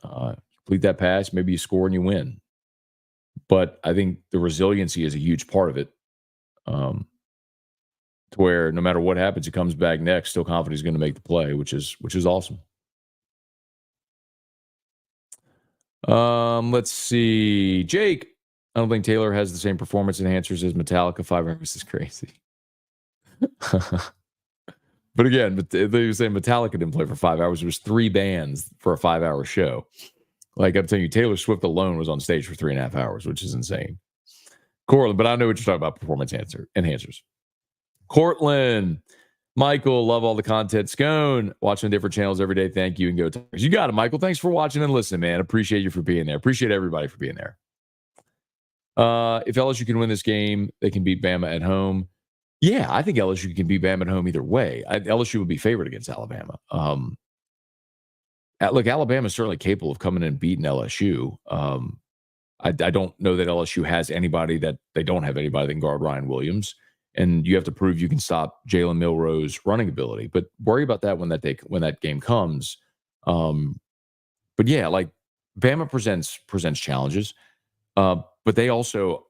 Complete that pass, maybe you score and you win. But I think the resiliency is a huge part of it. To where no matter what happens, he comes back next, still confident he's going to make the play, which is awesome. Let's see. Jake, I don't think Taylor has the same performance enhancers as Metallica. 5 hours is crazy. But again, they were saying Metallica didn't play for 5 hours. It was 3 bands for a 5-hour show. Like I'm telling you, Taylor Swift alone was on stage for 3.5 hours, which is insane. Cortland, but I know what you're talking about, performance enhancers. Cortland, Michael, love all the content. Scone, watching different channels every day. Thank you, and go Tigers. You got it, Michael. Thanks for watching and listening, man. Appreciate you for being there. Appreciate everybody for being there. If LSU can win this game, they can beat Bama at home. Yeah, I think LSU can beat Bama at home either way. LSU would be favored against Alabama. Look, Alabama is certainly capable of coming in and beating LSU. I don't know that LSU has anybody that they don't have anybody that can guard Ryan Williams. And you have to prove you can stop Jalen Milroe's running ability. But worry about that when that game comes. But yeah, like Bama presents challenges, but they also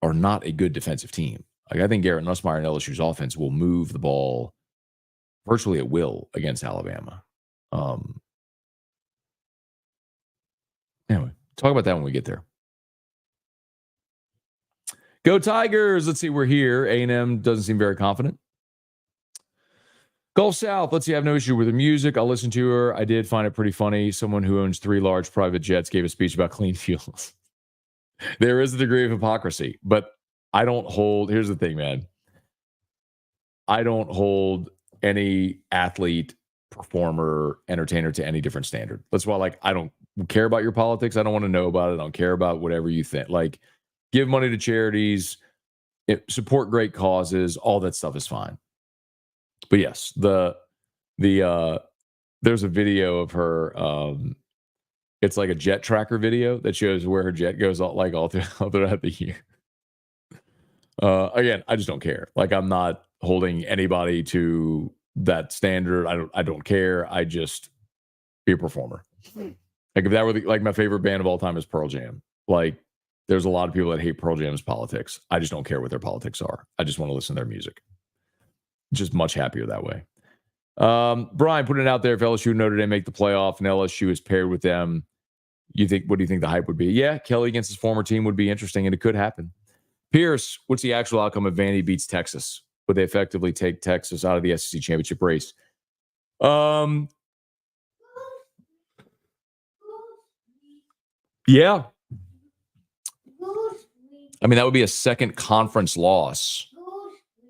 are not a good defensive team. Like I think Garrett Nussmeier and LSU's offense will move the ball virtually at will against Alabama. Anyway, talk about that when we get there. Go Tigers. Let's see. We're here. A&M doesn't seem very confident. Gulf South. Let's see. I have no issue with her music. I'll listen to her. I did find it pretty funny. Someone who owns 3 large private jets gave a speech about clean fuels. There is a degree of hypocrisy, but I don't hold. Here's the thing, man. I don't hold any athlete, performer, entertainer to any different standard. That's why, I don't care about your politics. I don't want to know about it. I don't care about whatever you think. Give money to charities, support great causes. All that stuff is fine. But yes, there's a video of her. It's like a jet tracker video that shows where her jet goes all throughout the year. Again, I just don't care. I'm not holding anybody to that standard. I don't care. I just be a performer. If that were my favorite band of all time is Pearl Jam. There's a lot of people that hate Pearl Jam's politics. I just don't care what their politics are. I just want to listen to their music. Just much happier that way. Brian putting it out there. If LSU and Notre Dame make the playoff and LSU is paired with them, what do you think the hype would be? Yeah, Kelly against his former team would be interesting, and it could happen. Pierce, what's the actual outcome if Vandy beats Texas? Would they effectively take Texas out of the SEC championship race? Yeah. I mean, that would be a second conference loss.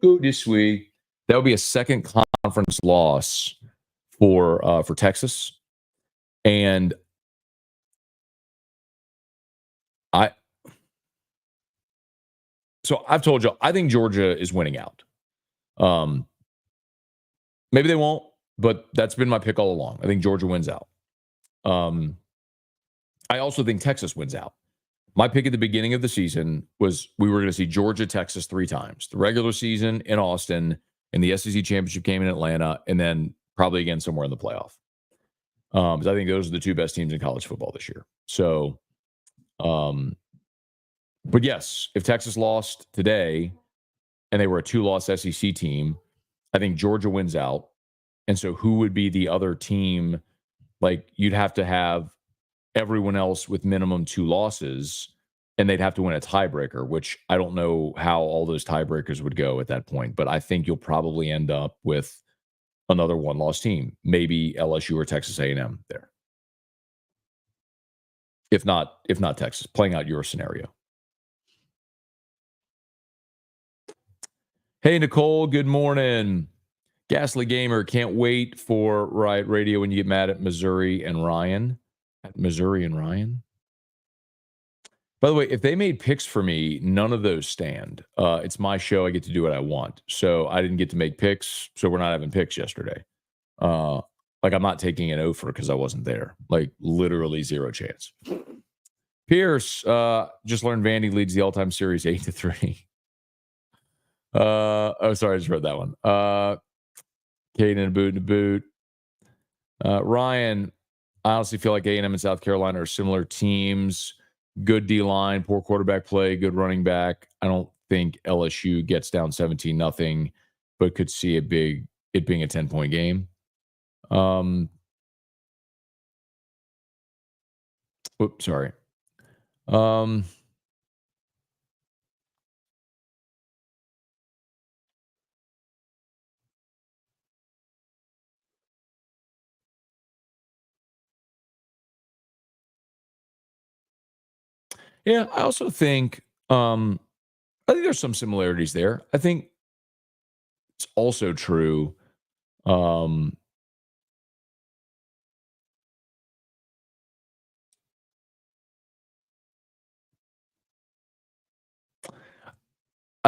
Go this way. That would be a second conference loss for Texas. And I've told you, I think Georgia is winning out. Maybe they won't, but that's been my pick all along. I think Georgia wins out. I also think Texas wins out. My pick at the beginning of the season was we were going to see Georgia, Texas 3 times. The regular season in Austin, and the SEC championship game in Atlanta, and then probably again somewhere in the playoff. Because I think those are the 2 best teams in college football this year. So, but yes, if Texas lost today and they were a 2-loss SEC team, I think Georgia wins out. And so who would be the other team? Like, you'd have to have everyone else with minimum 2 losses, and they'd have to win a tiebreaker, which I don't know how all those tiebreakers would go at that point. But I think you'll probably end up with another 1-loss team, maybe LSU or Texas A&M there. If not Texas, playing out your scenario. Hey, Nicole, good morning. Ghastly Gamer, can't wait for Riot Radio when you get mad at Missouri and Ryan. At Missouri and Ryan? By the way, if they made picks for me, none of those stand. It's my show. I get to do what I want. So I didn't get to make picks, so we're not having picks yesterday. Like, I'm not taking an offer because I wasn't there. Like, literally 0 chance. Pierce, just learned Vandy leads the all-time series 8-3. Oh, sorry, I just read that one. Caden and a boot. Ryan, I honestly feel like A&M and South Carolina are similar teams. Good D-line, poor quarterback play, good running back. I don't think LSU gets down 17-0, but could see it being a 10-point game. Oops, sorry. Yeah, I also think I think there's some similarities there. I think it's also true. I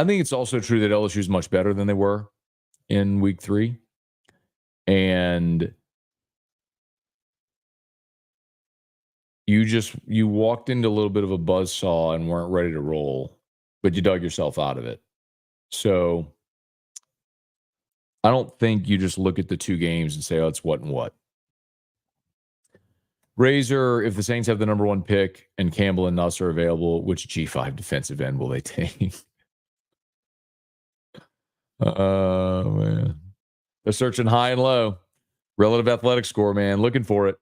think it's also true that LSU is much better than they were in week 3. And you walked into a little bit of a buzzsaw and weren't ready to roll, but you dug yourself out of it. So I don't think you just look at the 2 games and say, oh, it's what and what. Razor, if the Saints have the number 1 pick and Campbell and Nuss are available, which G5 defensive end will they take? Man. They're searching high and low. Relative athletic score, man. Looking for it.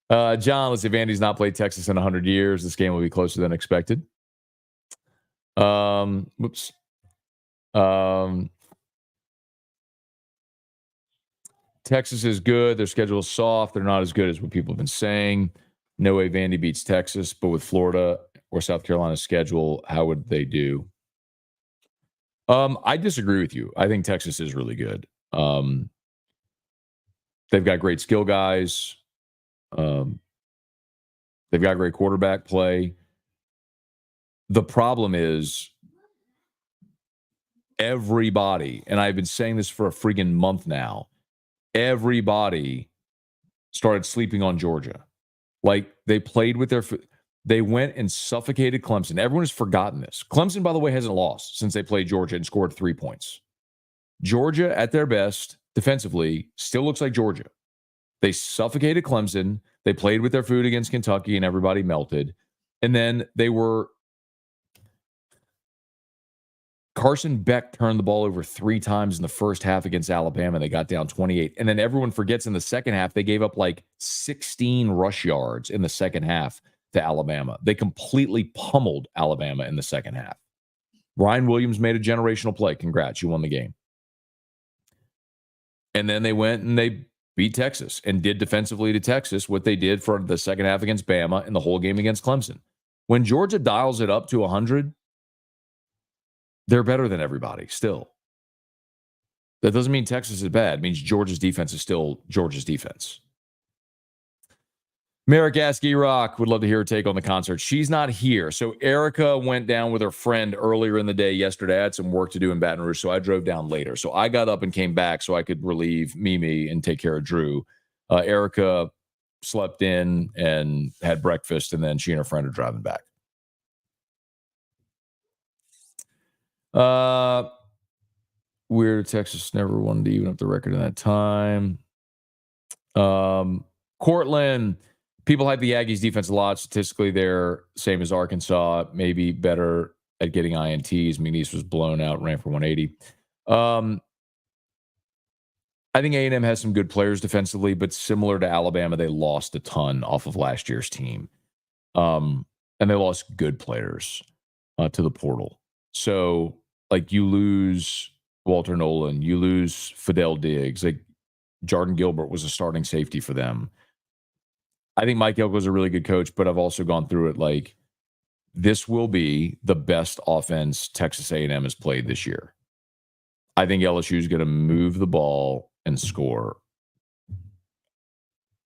John, let's see. Vandy's not played Texas in 100 years. This game will be closer than expected. Whoops. Texas is good. Their schedule is soft. They're not as good as what people have been saying. No way Vandy beats Texas, but with Florida or South Carolina's schedule, how would they do? I disagree with you. I think Texas is really good. They've got great skill guys. They've got great quarterback play. The problem is everybody, and I've been saying this for a friggin' month now, everybody started sleeping on Georgia. Like, they played with they went and suffocated Clemson. Everyone has forgotten this. Clemson, by the way, hasn't lost since they played Georgia and scored 3 points. Georgia, at their best, defensively, still looks like Georgia. They suffocated Clemson. They played with their food against Kentucky, and everybody melted. And then Carson Beck turned the ball over 3 times in the first half against Alabama. They got down 28. And then everyone forgets in the second half, they gave up like 16 rush yards in the second half to Alabama. They completely pummeled Alabama in the second half. Ryan Williams made a generational play. Congrats, you won the game. And then they went and they beat Texas and did defensively to Texas what they did for the second half against Bama and the whole game against Clemson. When Georgia dials it up to 100, they're better than everybody still. That doesn't mean Texas is bad. It means Georgia's defense is still Georgia's defense. Merrick asks E-Rock, would love to hear her take on the concert. She's not here. So Erica went down with her friend earlier in the day yesterday. I had some work to do in Baton Rouge, so I drove down later. So I got up and came back so I could relieve Mimi and take care of Drew. Erica slept in and had breakfast, and then she and her friend are driving back. Weird. Texas never wanted to even up the record in that time. Cortland, people hype the Aggies defense a lot. Statistically, they're same as Arkansas, maybe better at getting INTs. McNeese was blown out, ran for 180. I think A&M has some good players defensively, but similar to Alabama, they lost a ton off of last year's team. And they lost good players to the portal. So, like, you lose Walter Nolan, you lose Fidel Diggs. Like, Jordan Gilbert was a starting safety for them. I think Mike Elko is a really good coach, but I've also gone through it. Like, this will be the best offense Texas A&M has played this year. I think LSU is going to move the ball and score.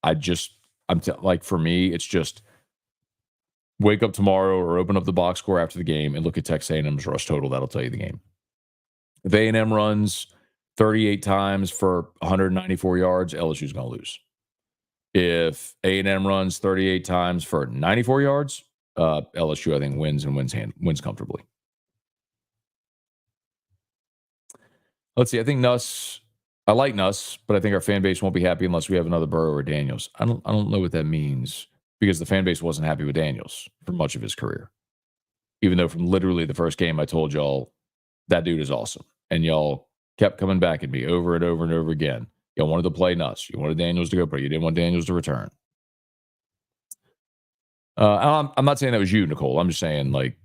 Like, for me, it's just wake up tomorrow or open up the box score after the game and look at Texas A&M's rush total. That'll tell you the game. If A&M runs 38 times for 194 yards, LSU's going to lose. If A&M runs 38 times for 94 yards, LSU, I think, wins and wins comfortably. Let's see. I think I like Nuss, but I think our fan base won't be happy unless we have another Burrow or Daniels. I don't know what that means, because the fan base wasn't happy with Daniels for much of his career. Even though from literally the first game I told y'all that dude is awesome. And y'all kept coming back at me over and over and over again. Y'all wanted to play Nuss. You wanted Daniels to go, but you didn't want Daniels to return. I'm not saying that was you, Nicole. I'm just saying, like,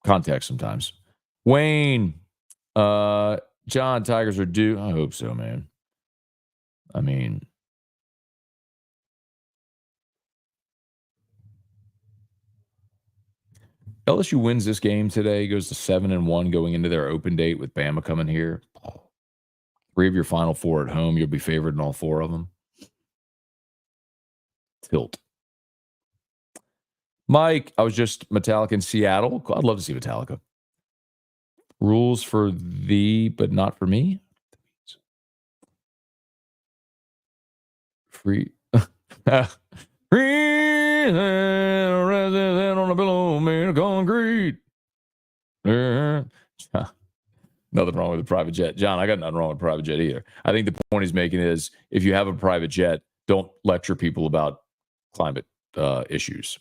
context sometimes. Wayne, John, Tigers are due. I hope so, man. I mean, LSU wins this game today, goes to 7-1 going into their open date with Bama coming here. 3 of your final 4 at home. You'll be favored in all 4 of them. Tilt. Mike, I was just Metallica in Seattle. I'd love to see Metallica. Rules for thee, but not for me. Free. Free resident on a pillow made of concrete. Nothing wrong with a private jet. John, I got nothing wrong with a private jet either. I think the point he's making is, if you have a private jet, don't lecture people about climate issues.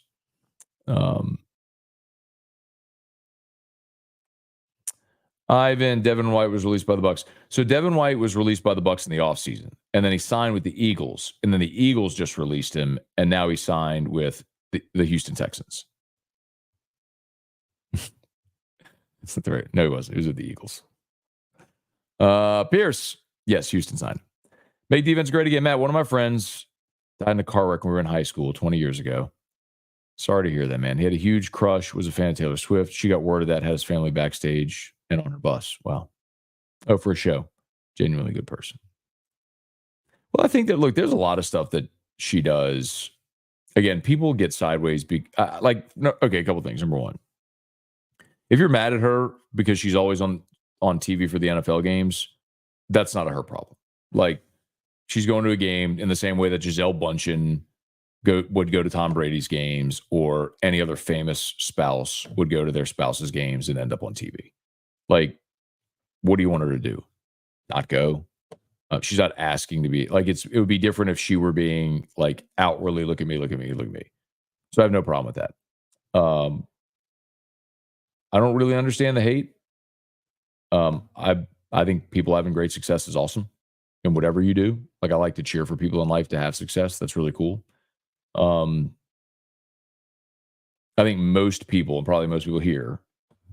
Devin White was released by the Bucks. So Devin White was released by the Bucks in the offseason, and then he signed with the Eagles, and then the Eagles just released him, and now he signed with the Houston Texans. It's not the right. No, he wasn't. He was with the Eagles. Pierce. Yes, Houston signed. Make defense great again. Matt, one of my friends died in a car wreck when we were in high school 20 years ago. Sorry to hear that, man. He had a huge crush, was a fan of Taylor Swift. She got word of that, had his family backstage and on her bus. Wow. Oh, for a show. Genuinely good person. Well, I think that, look, there's a lot of stuff that she does. Again, people get sideways. A couple things. Number one, if you're mad at her because she's always on TV for the NFL games, that's not her problem. Like, she's going to a game in the same way that Gisele Bündchen would go to Tom Brady's games, or any other famous spouse would go to their spouse's games and end up on TV. Like, what do you want her to do? Not go? She's not asking to be like, it would be different if she were being like, outwardly, look at me. So I have no problem with that. I don't really understand the hate. I think people having great success is awesome. And whatever you do, like, I like to cheer for people in life to have success. That's really cool. I think most people, and probably most people here,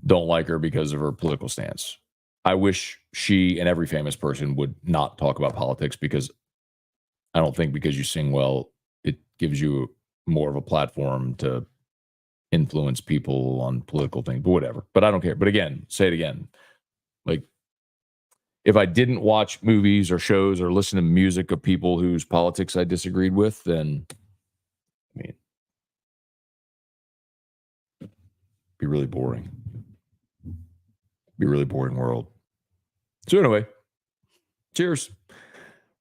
don't like her because of her political stance. I wish she and every famous person would not talk about politics, because I don't think because you sing well, it gives you more of a platform to influence people on political things, but whatever. But I don't care. But again, say it again. Like, if I didn't watch movies or shows or listen to music of people whose politics I disagreed with, then, I mean, be really boring. Be a really boring world. So anyway, cheers.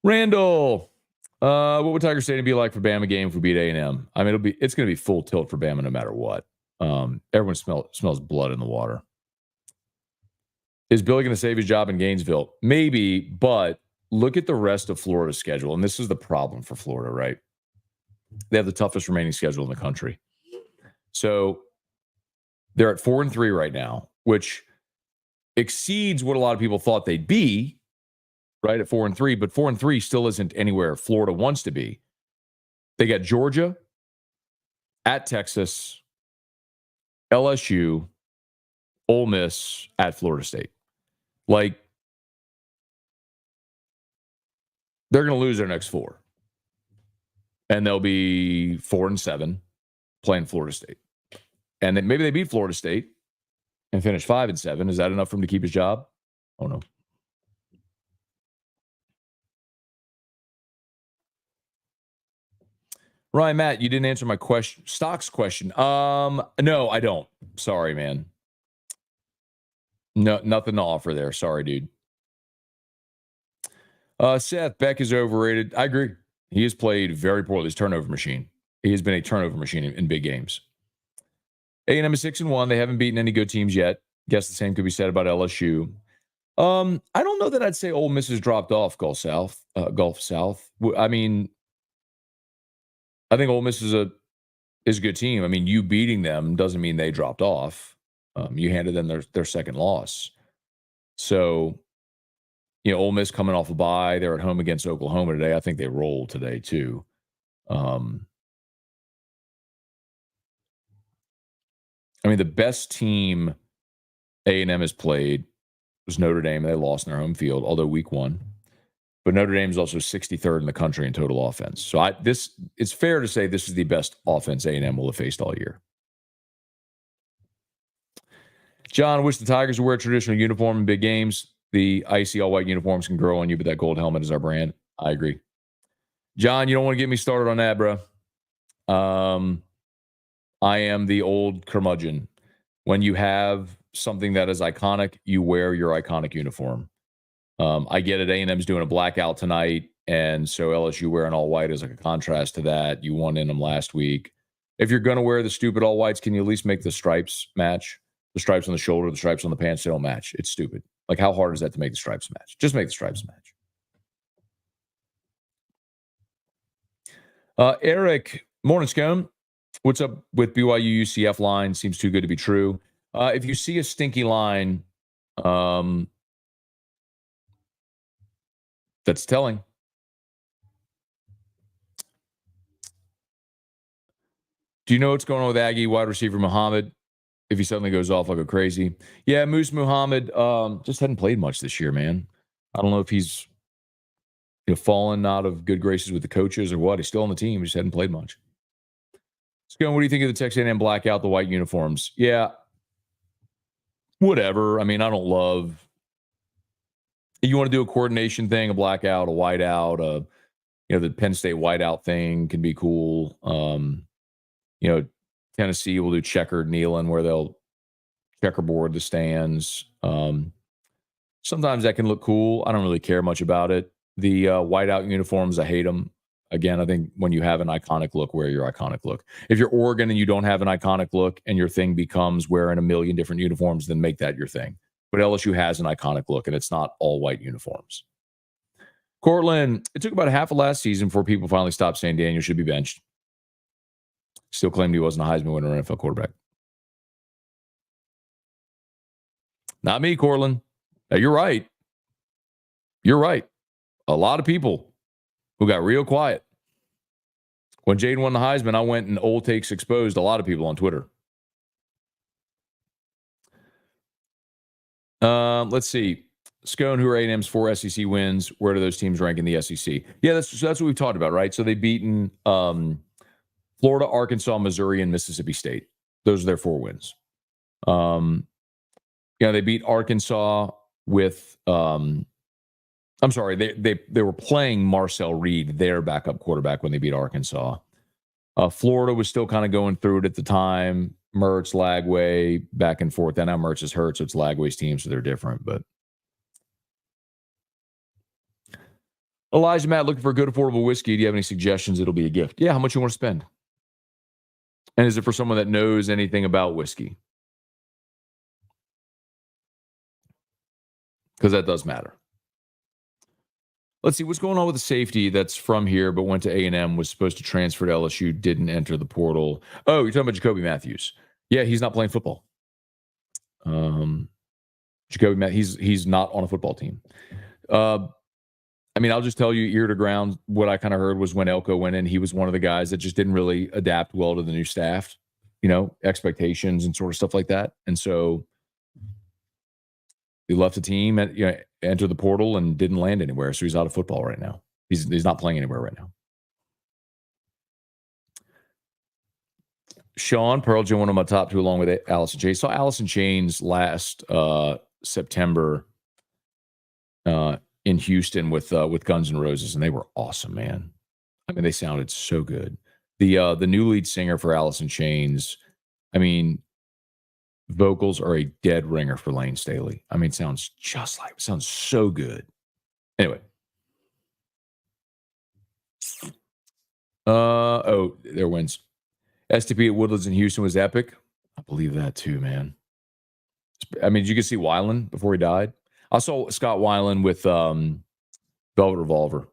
Randall, what would Tiger Stadium be like for Bama game if we beat A&M? I mean, it's going to be full tilt for Bama no matter what. Everyone smells blood in the water. Is Billy going to save his job in Gainesville? Maybe, but look at the rest of Florida's schedule, and this is the problem for Florida, right? They have the toughest remaining schedule in the country. So they're at 4-3 right now, which exceeds what a lot of people thought they'd be. right, at 4-3, but 4-3 still isn't anywhere Florida wants to be. They got Georgia, at Texas, LSU, Ole Miss, at Florida State. Like, they're going to lose their next 4. And they'll be 4-7 playing Florida State. And then maybe they beat Florida State and finish 5-7. Is that enough for him to keep his job? Oh, no. Ryan, Matt, you didn't answer my question. Stocks question. No, I don't. Sorry, man. No, nothing to offer there. Sorry, dude. Seth, Beck is overrated. I agree. He has played very poorly. His turnover machine. He has been a turnover machine in big games. A&M is 6-1. They haven't beaten any good teams yet. Guess the same could be said about LSU. I don't know that I'd say Ole Miss has dropped off Gulf South. I mean, I think Ole Miss is a good team. I mean, you beating them doesn't mean they dropped off. You handed them their second loss. So, you know, Ole Miss coming off a bye. They're at home against Oklahoma today. I think they rolled today too. I mean, the best team A&M has played was Notre Dame. They lost in their home field, although week 1. But Notre Dame is also 63rd in the country in total offense. So it's fair to say this is the best offense A&M will have faced all year. John, wish the Tigers would wear a traditional uniform in big games. The icy all-white uniforms can grow on you, but that gold helmet is our brand. I agree. John, you don't want to get me started on that, bro. I am the old curmudgeon. When you have something that is iconic, you wear your iconic uniform. I get it. A&M's doing a blackout tonight, and so LSU wearing all white is like a contrast to that. You won in them last week. If you're going to wear the stupid all whites, can you at least make the stripes match? The stripes on the shoulder, the stripes on the pants, they don't match. It's stupid. Like, how hard is that to make the stripes match? Just make the stripes match. Eric, morning, Scone. What's up with BYU UCF line? Seems too good to be true. If you see a stinky line, that's telling. Do you know what's going on with Aggie wide receiver Muhammad? If he suddenly goes off like a crazy. Yeah, Moose Muhammad just hadn't played much this year, man. I don't know if he's fallen out of good graces with the coaches or what. He's still on the team. He just hadn't played much. Scone, what do you think of the Texas A&M blackout, the white uniforms? Yeah, whatever. I mean, I don't love. You want to do a coordination thing, a blackout, a whiteout, the Penn State whiteout thing can be cool. Tennessee will do checkered kneeling where they'll checkerboard the stands. Sometimes that can look cool. I don't really care much about it. The whiteout uniforms, I hate them. Again, I think when you have an iconic look, wear your iconic look. If you're Oregon and you don't have an iconic look and your thing becomes wearing a million different uniforms, then make that your thing. But LSU has an iconic look, and it's not all white uniforms. Cortland, it took about half of last season before people finally stopped saying Daniel should be benched. Still claimed he wasn't a Heisman winner or NFL quarterback. Not me, Cortland. You're right. You're right. A lot of people who got real quiet. When Jaden won the Heisman, I went and old takes exposed a lot of people on Twitter. Let's see. Scone, who are A&M's 4 SEC wins? Where do those teams rank in the SEC? Yeah, that's what we've talked about, right? So they've beaten Florida, Arkansas, Missouri, and Mississippi State. Those are their 4 wins. They beat Arkansas with I'm sorry, they were playing Marcel Reed, their backup quarterback, when they beat Arkansas. Florida was still kind of going through it at the time. Mertz, Lagway, back and forth. Then now Mertz is hurt, so it's Lagway's team, so they're different. But Elijah, Matt, looking for a good affordable whiskey. Do you have any suggestions? It'll be a gift. Yeah, how much you want to spend? And is it for someone that knows anything about whiskey? Because that does matter. Let's see what's going on with the safety that's from here but went to A&M, was supposed to transfer to LSU, didn't enter the portal. Oh, you're talking about Jacoby Matthews. Yeah, he's not playing football. Jacoby Matthews, he's not on a football team. I mean, I'll just tell you ear to ground. What I kind of heard was when Elko went in, he was one of the guys that just didn't really adapt well to the new staff, expectations and sort of stuff like that. And so he left the team and entered the portal and didn't land anywhere. So he's out of football right now. He's not playing anywhere right now. Sean, Pearl Jam, one of my top two, along with Alice in Chains. Saw Alice in Chains last September in Houston with Guns N' Roses, and they were awesome, man. I mean, they sounded so good. The new lead singer for Alice in Chains, I mean, vocals are a dead ringer for Lane Staley. I mean, sounds so good. Anyway. There wins. STP at Woodlands in Houston was epic. I believe that too, man. I mean, did you get to see Weiland before he died? I saw Scott Weiland with Velvet Revolver.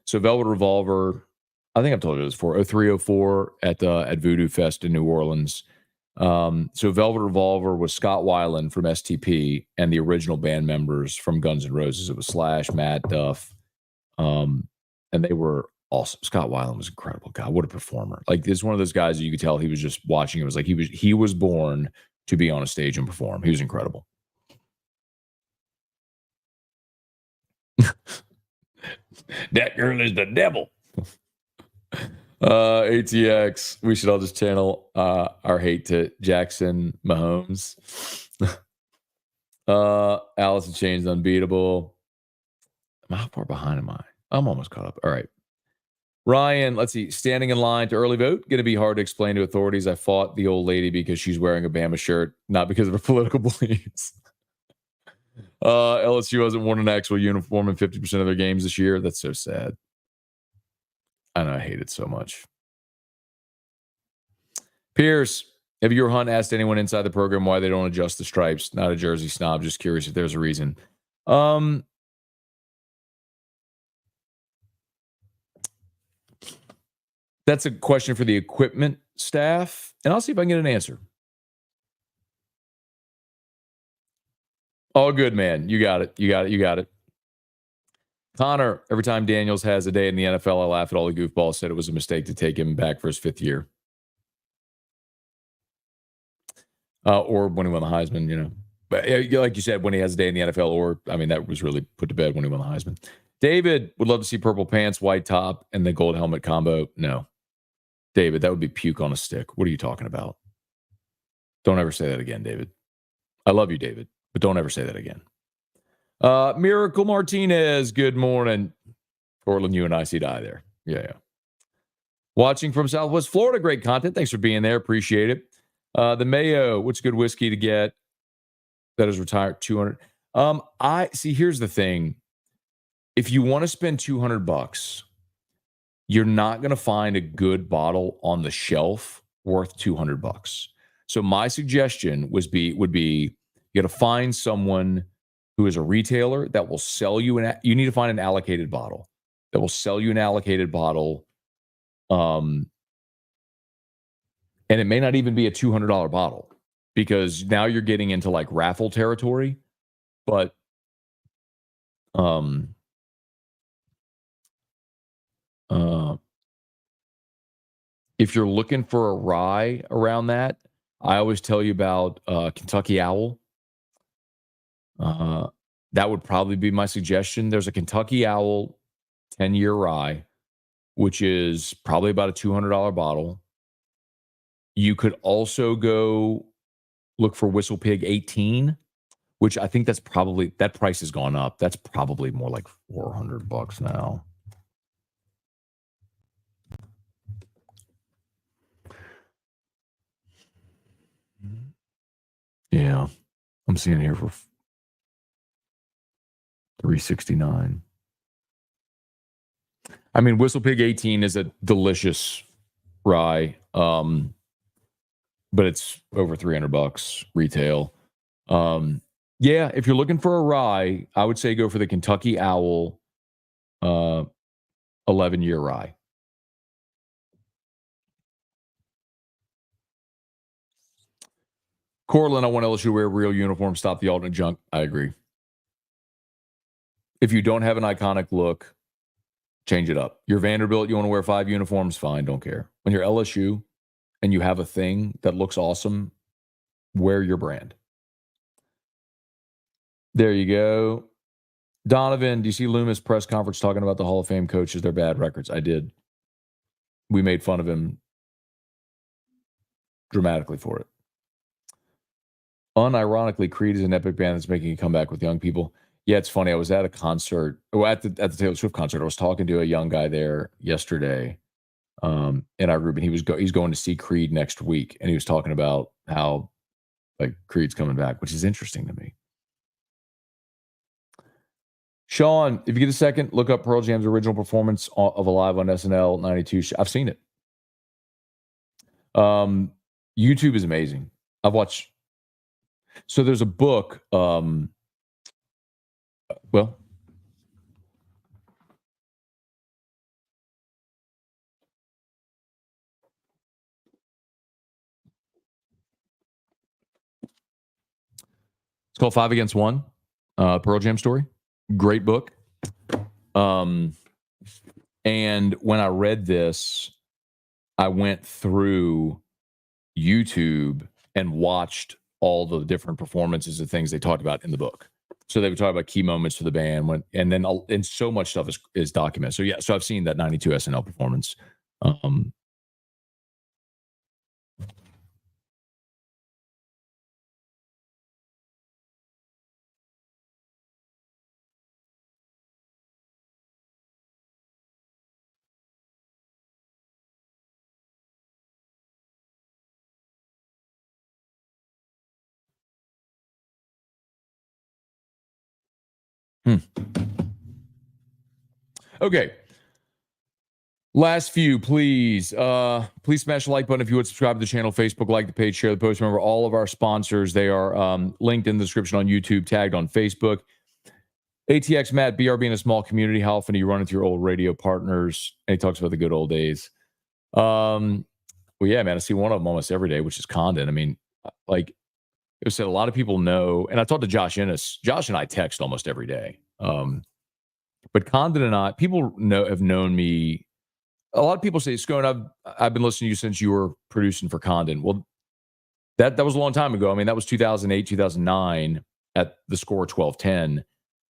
So Velvet Revolver, I think I've told you this before, 0304 at Voodoo Fest in New Orleans. So Velvet Revolver was Scott Weiland from STP and the original band members from Guns N' Roses. It was Slash, Matt Duff, and they were awesome. Scott Weiland was incredible. God, what a performer! Like, it's one of those guys that you could tell he was just watching. It was like he was born to be on a stage and perform. He was incredible. That girl is the devil. ATX. We should all just channel our hate to Jackson Mahomes. Alice in Chains unbeatable. How far behind am I? I'm almost caught up. All right. Ryan, let's see. Standing in line to early vote. Going to be hard to explain to authorities. I fought the old lady because she's wearing a Bama shirt, not because of her political beliefs. LSU hasn't worn an actual uniform in 50% of their games this year. That's so sad. I know, I hate it so much. Pierce, have you or Hunt asked anyone inside the program why they don't adjust the stripes? Not a jersey snob, just curious if there's a reason. That's a question for the equipment staff, and I'll see if I can get an answer. All good, man. You got it. Connor, every time Daniels has a day in the NFL, I laugh at all the goofballs. Said it was a mistake to take him back for his 5th year. Or when he won the Heisman, But like you said, when he has a day in the NFL, that was really put to bed when he won the Heisman. David would love to see purple pants, white top, and the gold helmet combo. No. David, that would be puke on a stick. What are you talking about? Don't ever say that again, David. I love you, David, but don't ever say that again. Miracle Martinez, good morning. Portland, you and I see die there. Yeah. Watching from Southwest Florida, great content. Thanks for being there. Appreciate it. The Mayo, what's good whiskey to get? That is retired 200. Here's the thing. If you want to spend $200, you're not going to find a good bottle on the shelf worth $200. So my suggestion would be you got to find someone who is a retailer that will sell you you need to find an allocated bottle that will sell you an allocated bottle. And it may not even be a $200 bottle, because now you're getting into like raffle territory. But if you're looking for a rye around that, I always tell you about Kentucky Owl. That would probably be my suggestion. There's a Kentucky Owl 10-year rye, which is probably about a $200 bottle. You could also go look for Whistle Pig 18, which I think that price has gone up. That's probably more like $400 now. Yeah, I'm seeing it here for $369. I mean, Whistle Pig 18 is a delicious rye, but it's over $300 retail. Yeah, if you're looking for a rye, I would say go for the Kentucky Owl 11-year rye. Cortland, I want LSU to wear a real uniform, stop the alternate junk. I agree. If you don't have an iconic look, change it up. You're Vanderbilt, you want to wear 5 uniforms, fine, don't care. When you're LSU and you have a thing that looks awesome, wear your brand. There you go. Donovan, do you see Loomis press conference talking about the Hall of Fame coaches, their bad records? I did. We made fun of him dramatically for it. Unironically, Creed is an epic band that's making a comeback with young people. Yeah, it's funny. I was at a concert, at the Taylor Swift concert. I was talking to a young guy there yesterday in our group, and he's going to see Creed next week, and he was talking about how like Creed's coming back, which is interesting to me. Sean, if you get a second, look up Pearl Jam's original performance of Alive on SNL 92. I've seen it. YouTube is amazing. I've watched. So there's a book. Well, it's called 5 Against 1, Pearl Jam story. Great book. And when I read this, I went through YouTube and watched all the different performances of things they talked about in the book. So they would talk about key moments for the band, and so much stuff is documented. So yeah, so I've seen that 92 SNL performance. Okay. Last few, please. Please smash the like button if you would. Subscribe to the channel, Facebook, like the page, share the post. Remember, all of our sponsors, they are linked in the description on YouTube, tagged on Facebook. ATX Matt, BRB in a small community. How often do you run into your old radio partners? And he talks about the good old days. Well, yeah, man, I see one of them almost every day, which is Condon. I mean, like it was said, a lot of people know, and I talked to Josh Ennis. Josh and I text almost every day. But Condon and I, people have known me. A lot of people say, Scone, I've been listening to you since you were producing for Condon. Well, that was a long time ago. I mean, that was 2008, 2009 at the Score 1210.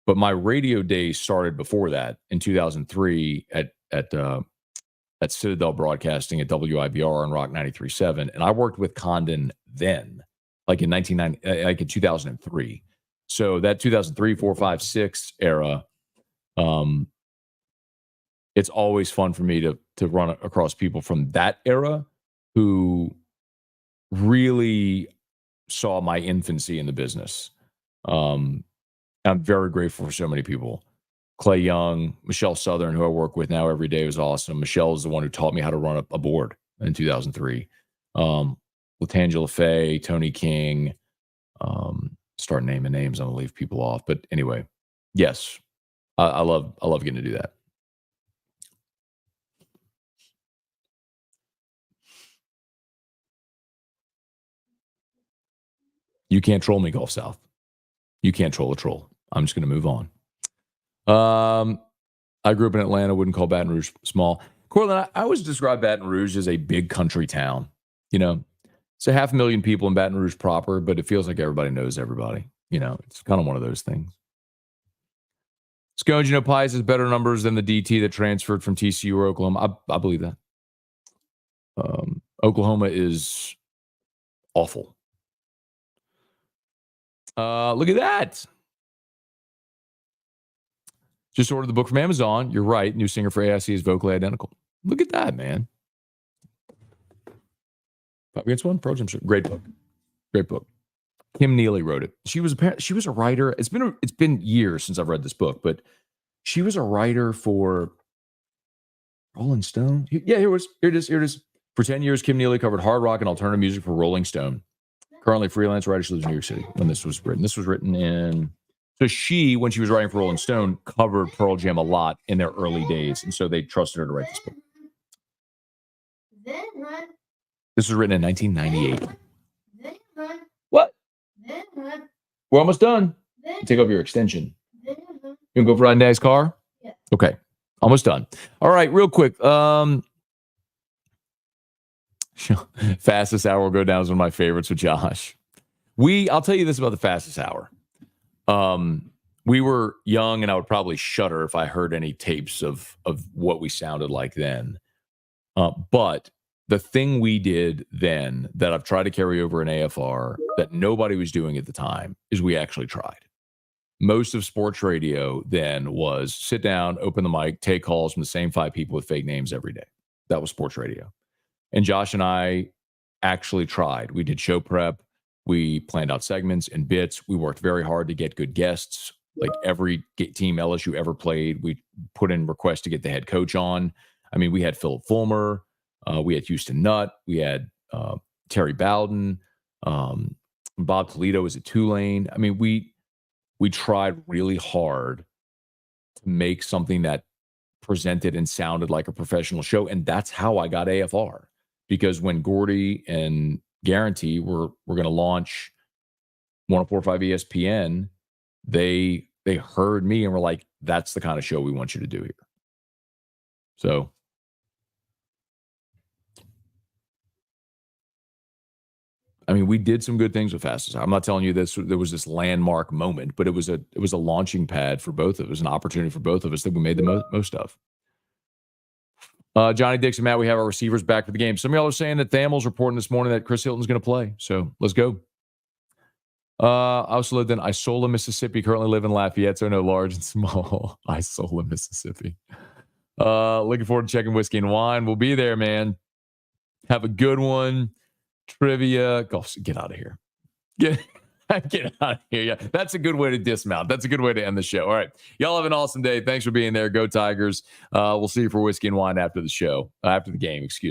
But my radio days started before that in 2003 at Citadel Broadcasting at WIBR on Rock 93.7. And I worked with Condon then, like in 2003. So that 2003, 4, 5, 6 era, it's always fun for me to run across people from that era who really saw my infancy in the business. I'm very grateful for so many people. Clay Young, Michelle Southern, who I work with now every day, was awesome. Michelle is the one who taught me how to run a board in 2003. Latangela Faye, Tony King, start naming names. I'm gonna leave people off, but anyway, yes, I love getting to do that. You can't troll me, Gulf South. You can't troll a troll. I'm just going to move on. I grew up in Atlanta. Wouldn't call Baton Rouge small. Cortland, I always describe Baton Rouge as a big country town. You know, it's 500,000 people in Baton Rouge proper, but it feels like everybody knows everybody. You know, it's kind of one of those things. Scone, you know, Pius has better numbers than the DT that transferred from TCU or Oklahoma. I believe that. Oklahoma is awful. Look at that. Just ordered the book from Amazon. You're right. New singer for AIC is vocally identical. Look at that, man. 5 Against 1, Pearl Jam. Great book. Great book. Kim Neely wrote it. She was a writer. It's been years since I've read this book, but she was a writer for Rolling Stone. Yeah, here it is. For 10 years, Kim Neely covered hard rock and alternative music for Rolling Stone. Currently freelance writer. She lives in New York City when this was written. This was written in... So she, when she was writing for Rolling Stone, covered Pearl Jam a lot in their early days. And so they trusted her to write this book. This was written in 1998. What? We're almost done. Take off your extension. You gonna go for ride Daddy's car? Yeah. Okay. Almost done. All right, real quick. Fastest hour will go down as one of my favorites with Josh. I'll tell you this about the fastest hour. We were young, and I would probably shudder if I heard any tapes of what we sounded like then. But the thing we did then that I've tried to carry over in AFR that nobody was doing at the time is we actually tried. Most of sports radio then was sit down, open the mic, take calls from the same 5 people with fake names every day. That was sports radio. And Josh and I actually tried. We did show prep. We planned out segments and bits. We worked very hard to get good guests. Like every team LSU ever played, we put in requests to get the head coach on. I mean, we had Philip Fulmer. We had Houston Nutt. We had Terry Bowden. Bob Toledo was at Tulane. I mean, we tried really hard to make something that presented and sounded like a professional show. And that's how I got AFR. Because when Gordy and Guarantee were going to launch 104.5 ESPN, they heard me and were like, that's the kind of show we want you to do here. So I mean, we did some good things with Fastest Hour. I'm not telling you this. There was this landmark moment, but it was a launching pad for both of us, an opportunity for both of us that we made the most of. Johnny Dixon, Matt, we have our receivers back for the game. Some of y'all are saying that Thamel's reporting this morning that Chris Hilton's going to play. So let's go. I also lived in Isola, Mississippi. Currently live in Lafayette, so I know large and small. Isola, Mississippi. Looking forward to checking Whiskey and Wine. We'll be there, man. Have a good one. Trivia. Go, get out of here. Get out of here. Yeah, that's a good way to dismount. That's a good way to end the show. All right. Y'all have an awesome day. Thanks for being there. Go Tigers. We'll see you for Whiskey and Wine after the show. After the game, excuse me.